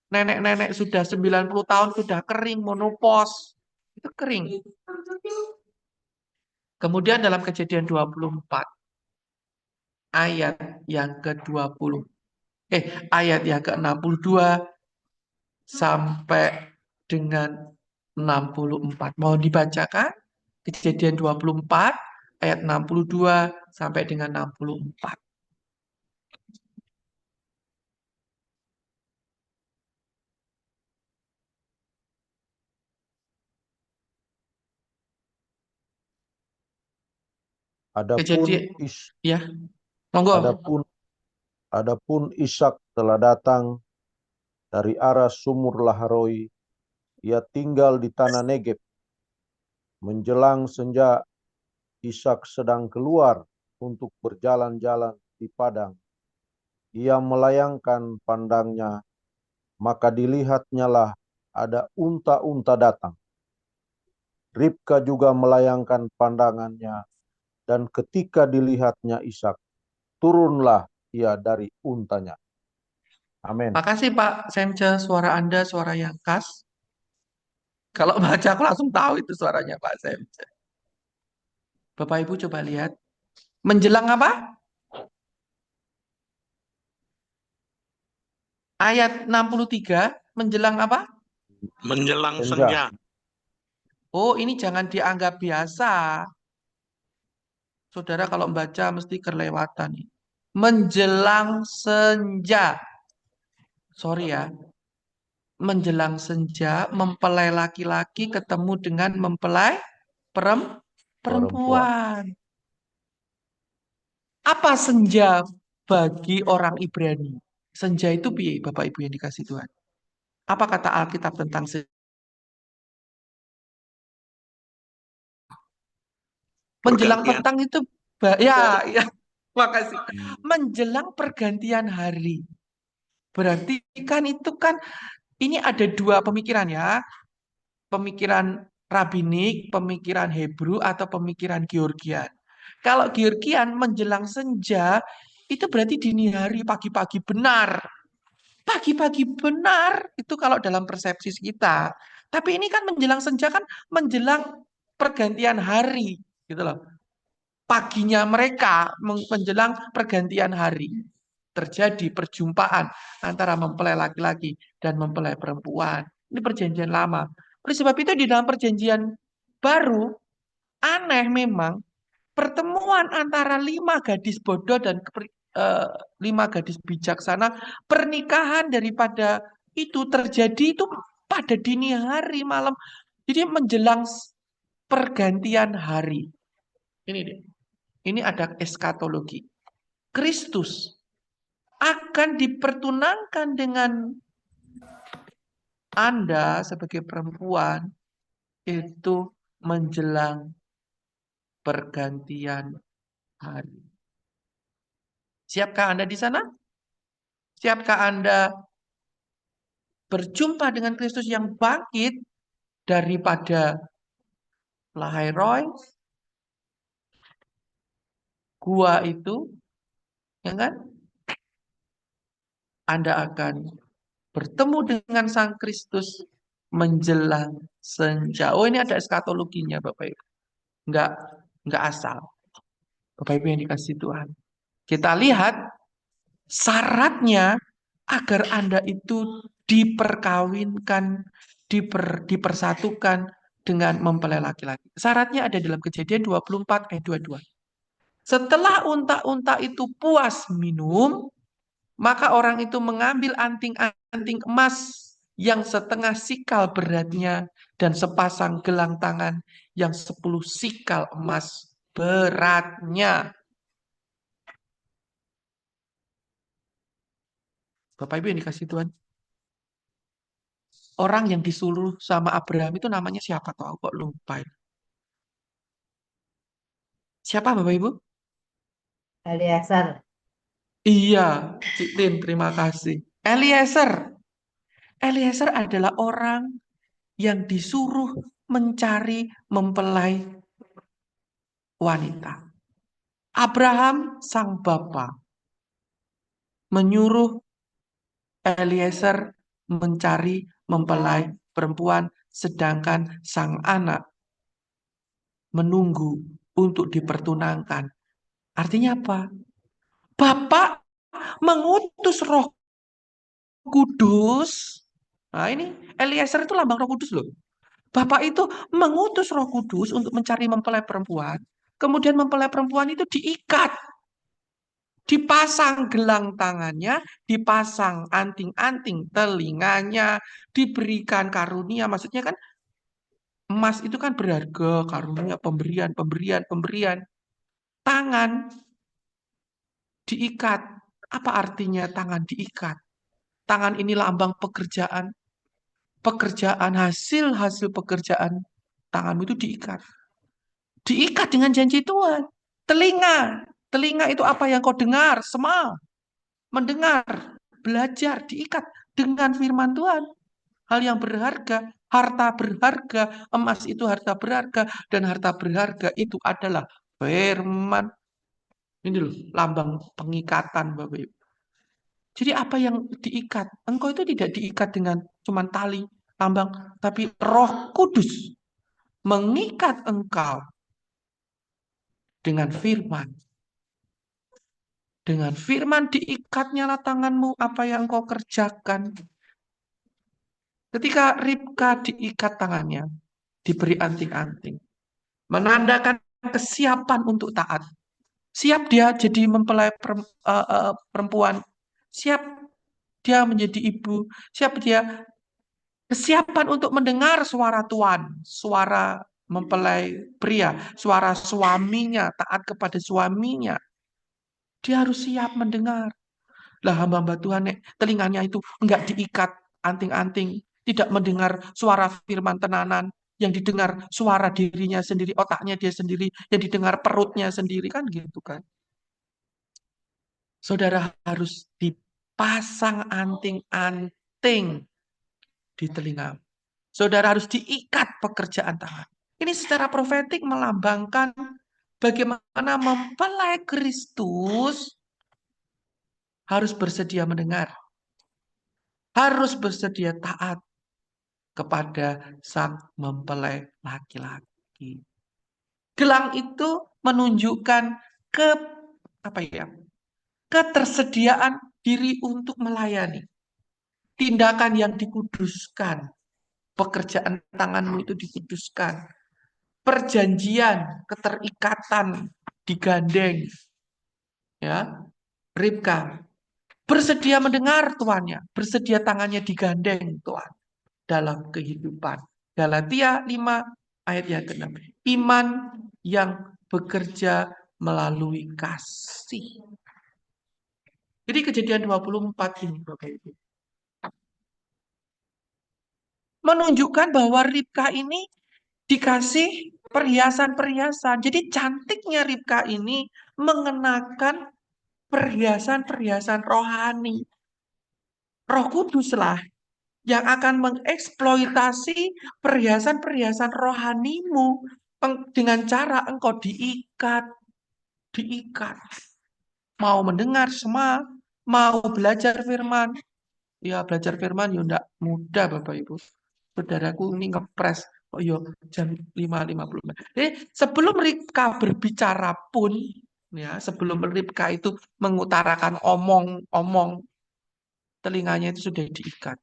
Nenek-nenek sudah 90 tahun sudah kering, monopos. Itu kering. Kemudian dalam Kejadian 24 ayat yang ke-20 ayat yang ke-62 sampai dengan 64. Mau dibacakan? Kejadian 24 ayat 62 sampai dengan 64. Kejadian ya. Monggo. Adapun Ishak telah datang dari arah sumur Lahairoi. Ia tinggal di tanah Negeb. Menjelang senja, Ishak sedang keluar untuk berjalan-jalan di padang. Ia melayangkan pandangnya, maka dilihatnyalah ada unta-unta datang. Ribka juga melayangkan pandangannya, dan ketika dilihatnya Ishak, turunlah ia dari untanya. Amin. Makasih Pak Semce, suara Anda suara yang khas. Kalau baca aku langsung tahu itu suaranya Pak Semce. Bapak Ibu coba lihat. Menjelang apa? Ayat 63, menjelang apa? Menjelang senja. Oh, ini jangan dianggap biasa. Saudara kalau baca mesti kelewatan. Menjelang senja. Sorry ya. Menjelang senja, mempelai laki-laki ketemu dengan mempelai Perempuan. perempuan. Apa senja bagi orang Ibrani? Senja itu piye, Bapak Ibu yang dikasih Tuhan? Apa kata Alkitab tentang senja? Menjelang Pergantian. petang itu, ya, ya, makasih. Menjelang pergantian hari. Berarti kan itu kan, ini ada dua pemikiran ya. Pemikiran Rabinik, pemikiran Hebrew, atau pemikiran Georgian. Kalau Georgian menjelang senja, itu berarti dini hari, pagi-pagi benar. Pagi-pagi benar, itu kalau dalam persepsi kita. Tapi ini kan menjelang senja kan menjelang pergantian hari, gitu loh. Paginya mereka menjelang pergantian hari. Terjadi perjumpaan antara mempelai laki-laki dan mempelai perempuan. Ini perjanjian lama. Oleh sebab itu di dalam perjanjian baru, aneh memang, pertemuan antara 5 gadis bodoh dan 5 gadis bijaksana, pernikahan daripada itu terjadi itu pada dini hari malam. Jadi menjelang pergantian hari. Ini dia. Ini ada eskatologi. Kristus akan dipertunangkan dengan Anda sebagai perempuan itu menjelang pergantian hari. Siapkah Anda di sana? Siapkah Anda berjumpa dengan Kristus yang bangkit daripada Lahairoi, gua itu, ya kan? Anda akan bertemu dengan Sang Kristus menjelang senja. Oh, ini ada eskatologinya, Bapak Ibu. Enggak asal. Bapak Ibu yang dikasih Tuhan. Kita lihat syaratnya agar Anda itu diperkawinkan, dipersatukan dengan mempelai laki-laki. Syaratnya ada dalam Kejadian 24 ayat 22. Setelah unta-unta itu puas minum, maka orang itu mengambil anting-anting emas yang setengah sikal beratnya dan sepasang gelang tangan yang 10 sikal emas beratnya. Bapak Ibu yang dikasih Tuhan. Orang yang disuruh sama Abraham itu namanya siapa? Kok aku lupa. Siapa Bapak Ibu? Eliezer. Iya, Cik Tin, terima kasih. Eliezer. Eliezer adalah orang yang disuruh mencari mempelai wanita. Abraham, sang bapa, menyuruh Eliezer mencari mempelai perempuan, sedangkan sang anak menunggu untuk dipertunangkan. Artinya apa? Bapak mengutus Roh Kudus. Nah, ini Eliezer itu lambang Roh Kudus loh. Bapak itu mengutus Roh Kudus untuk mencari mempelai perempuan. Kemudian mempelai perempuan itu diikat. Dipasang gelang tangannya, dipasang anting-anting telinganya, diberikan karunia. Maksudnya kan emas itu kan berharga, karunia, pemberian, pemberian, pemberian. Tangan diikat. Apa artinya tangan diikat? Tangan ini lambang pekerjaan. Pekerjaan, hasil pekerjaan tanganmu itu diikat. Diikat dengan janji Tuhan. Telinga. Telinga itu apa yang kau dengar? Semua. Mendengar. Belajar. Diikat dengan firman Tuhan. Hal yang berharga. Harta berharga. Emas itu harta berharga. Dan harta berharga itu adalah firman. Ini loh, lambang pengikatan Bapak Ibu. Jadi apa yang diikat? Engkau itu tidak diikat dengan cuman tali, lambang. Tapi Roh Kudus mengikat engkau dengan firman. Dengan firman diikatnya tanganmu apa yang engkau kerjakan. Ketika Ribka diikat tangannya, diberi anting-anting. Menandakan kesiapan untuk taat. Siap dia jadi mempelai perempuan. Siap dia menjadi ibu. Siap dia kesiapan untuk mendengar suara Tuhan, suara mempelai pria, suara suaminya, taat kepada suaminya. Dia harus siap mendengar. Lah hamba-hamba Tuhan telinganya itu enggak diikat anting-anting, tidak mendengar suara firman tenanan, yang didengar suara dirinya sendiri, otaknya dia sendiri, yang didengar perutnya sendiri, kan gitu kan. Saudara harus dipasang anting-anting di telinga. Saudara harus diikat pekerjaan tangan. Ini secara profetik melambangkan bagaimana mempelai Kristus harus bersedia mendengar, harus bersedia taat kepada sang mempelai laki-laki. Gelang itu menunjukkan ketersediaan diri untuk melayani. Tindakan yang dikuduskan, pekerjaan tanganmu itu dikuduskan. Perjanjian, keterikatan digandeng. Ya, Ribka bersedia mendengar tuannya, bersedia tangannya digandeng Tuhan dalam kehidupan. Galatia 5 ayat yang ke-6. Iman yang bekerja melalui kasih. Jadi Kejadian 24 ini Bapak Ibu menunjukkan bahwa Ribka ini dikasih perhiasan-perhiasan. Jadi cantiknya Ribka ini mengenakan perhiasan-perhiasan rohani. Roh Kudus lah yang akan mengeksploitasi perhiasan-perhiasan rohanimu dengan cara engkau diikat. Mau mendengar semua, mau belajar firman. Ya belajar firman ya enggak mudah Bapak Ibu. Saudaraku ini ngepres. Oh iya jam 5.50. Sebelum Ribka berbicara pun, ya sebelum Ribka itu mengutarakan omong-omong, telinganya itu sudah diikat.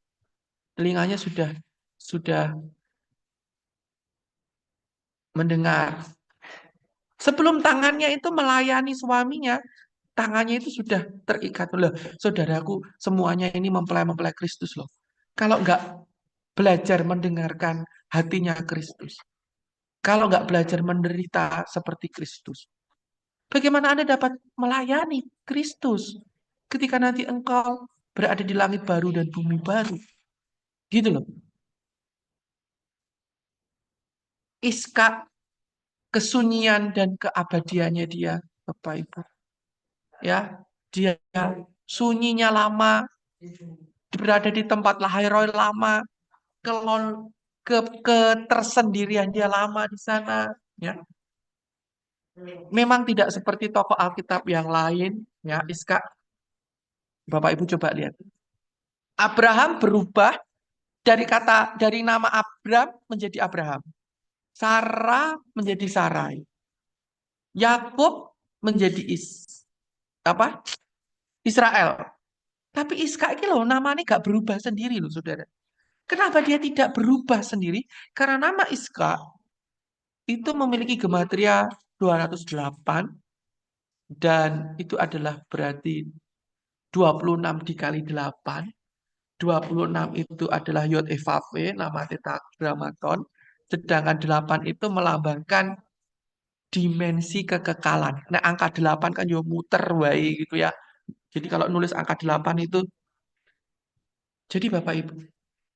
Telinganya sudah mendengar. Sebelum tangannya itu melayani suaminya, tangannya itu sudah terikat. Loh, saudaraku, semuanya ini mempelai-mempelai Kristus loh. Kalau enggak belajar mendengarkan hatinya Kristus, kalau enggak belajar menderita seperti Kristus, bagaimana Anda dapat melayani Kristus ketika nanti engkau berada di langit baru dan bumi baru? Gitu loh. Iskak kesunyian dan keabadiannya dia, Bapak Ibu. Ya, dia sunyinya lama, berada di tempat lahiroy lama, ketersendirian dia lama di sana, ya. Memang tidak seperti tokoh Alkitab yang lain, ya, Iskak. Bapak Ibu coba lihat. Abraham berubah dari nama Abram menjadi Abraham. Sarah menjadi Sarai. Yakub menjadi Israel. Tapi Iskak ini loh namanya gak berubah sendiri loh saudara. Kenapa dia tidak berubah sendiri? Karena nama Iskak itu memiliki gematria 208 dan itu adalah berarti 26 dikali 8. 26 itu adalah Yod Evave, nama tetragrammaton. Sedangkan 8 itu melambangkan dimensi kekekalan. Nah, angka 8 kan yo muter wae gitu ya. Jadi kalau nulis angka 8 itu, jadi Bapak Ibu,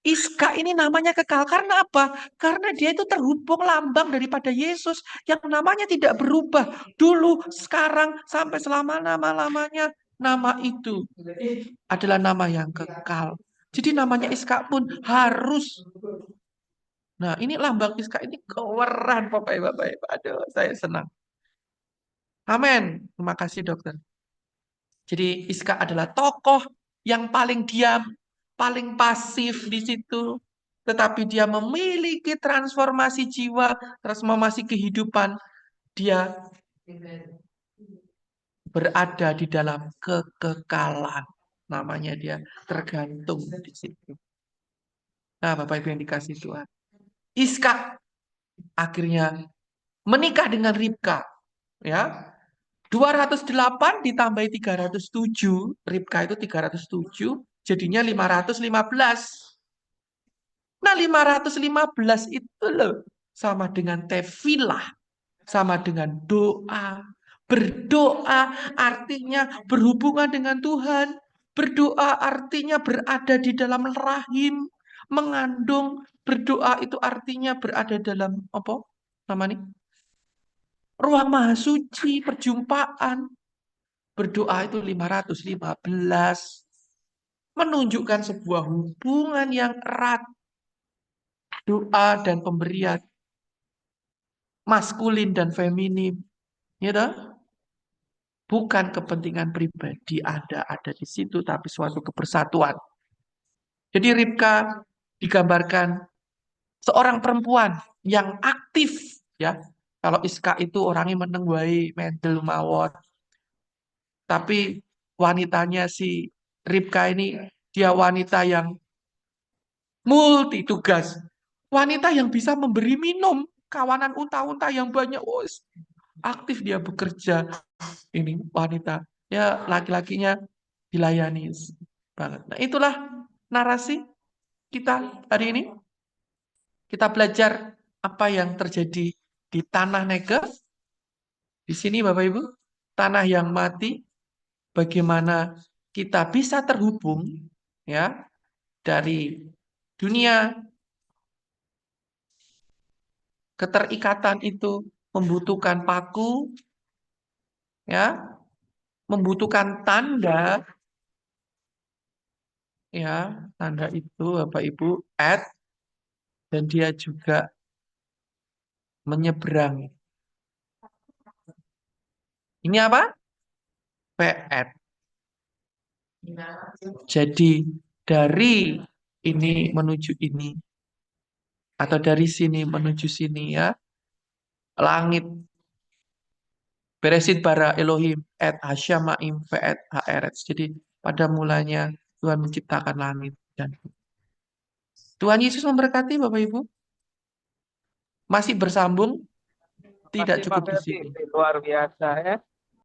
Iska ini namanya kekal. Karena apa? Karena dia itu terhubung lambang daripada Yesus yang namanya tidak berubah. Dulu, sekarang, sampai selama-lamanya. Nama itu adalah nama yang kekal. Jadi namanya Iska pun harus. Nah, ini lambang Iska ini keren Bapak Ibu. Aduh, saya senang. Amin. Terima kasih dokter. Jadi Iska adalah tokoh yang paling diam, paling pasif di situ. Tetapi dia memiliki transformasi jiwa, transformasi kehidupan. Dia berada di dalam kekekalan. Namanya dia tergantung di situ. Nah, Bapak Ibu yang dikasih Tuhan. Iska akhirnya menikah dengan Ribka. Ya. 208 ditambahi 307, Ribka itu 307, jadinya 515. Nah, 515 itu loh sama dengan tefilah, sama dengan doa. Berdoa artinya berhubungan dengan Tuhan. Berdoa artinya berada di dalam rahim, mengandung. Berdoa itu artinya berada dalam apa? Namanya? Ruang maha suci, perjumpaan. Berdoa itu 515. Menunjukkan sebuah hubungan yang erat. Doa dan pemberian. Maskulin dan feminim. Ya toh? Bukan kepentingan pribadi ada di situ, tapi suatu kebersatuan. Jadi Ribka digambarkan seorang perempuan yang aktif, ya. Kalau Iska itu orangnya meneng wae, mendel mawon. Tapi wanitanya si Ribka ini dia wanita yang multi tugas. Wanita yang bisa memberi minum kawanan unta-unta yang banyak. Oh, aktif dia bekerja. Ini wanita. Ya, laki-lakinya dilayani banget. Nah, itulah narasi kita hari ini. Kita belajar apa yang terjadi di tanah Negev. Di sini Bapak Ibu, tanah yang mati, bagaimana kita bisa terhubung ya dari dunia. Keterikatan itu membutuhkan paku, ya, membutuhkan tanda, ya, tanda itu Bapak Ibu add, dan dia juga menyeberang. Ini apa? PN. Jadi dari ini menuju ini, atau dari sini menuju sini ya, langit. Beresit bara Elohim et hasyamaim ve'et ha'eretz. Jadi pada mulanya Tuhan menciptakan langit dan bumi. Tuhan Yesus memberkati Bapak Ibu. Masih bersambung, tidak Masih cukup Pak di Ferdi, sini. luar biasa ya.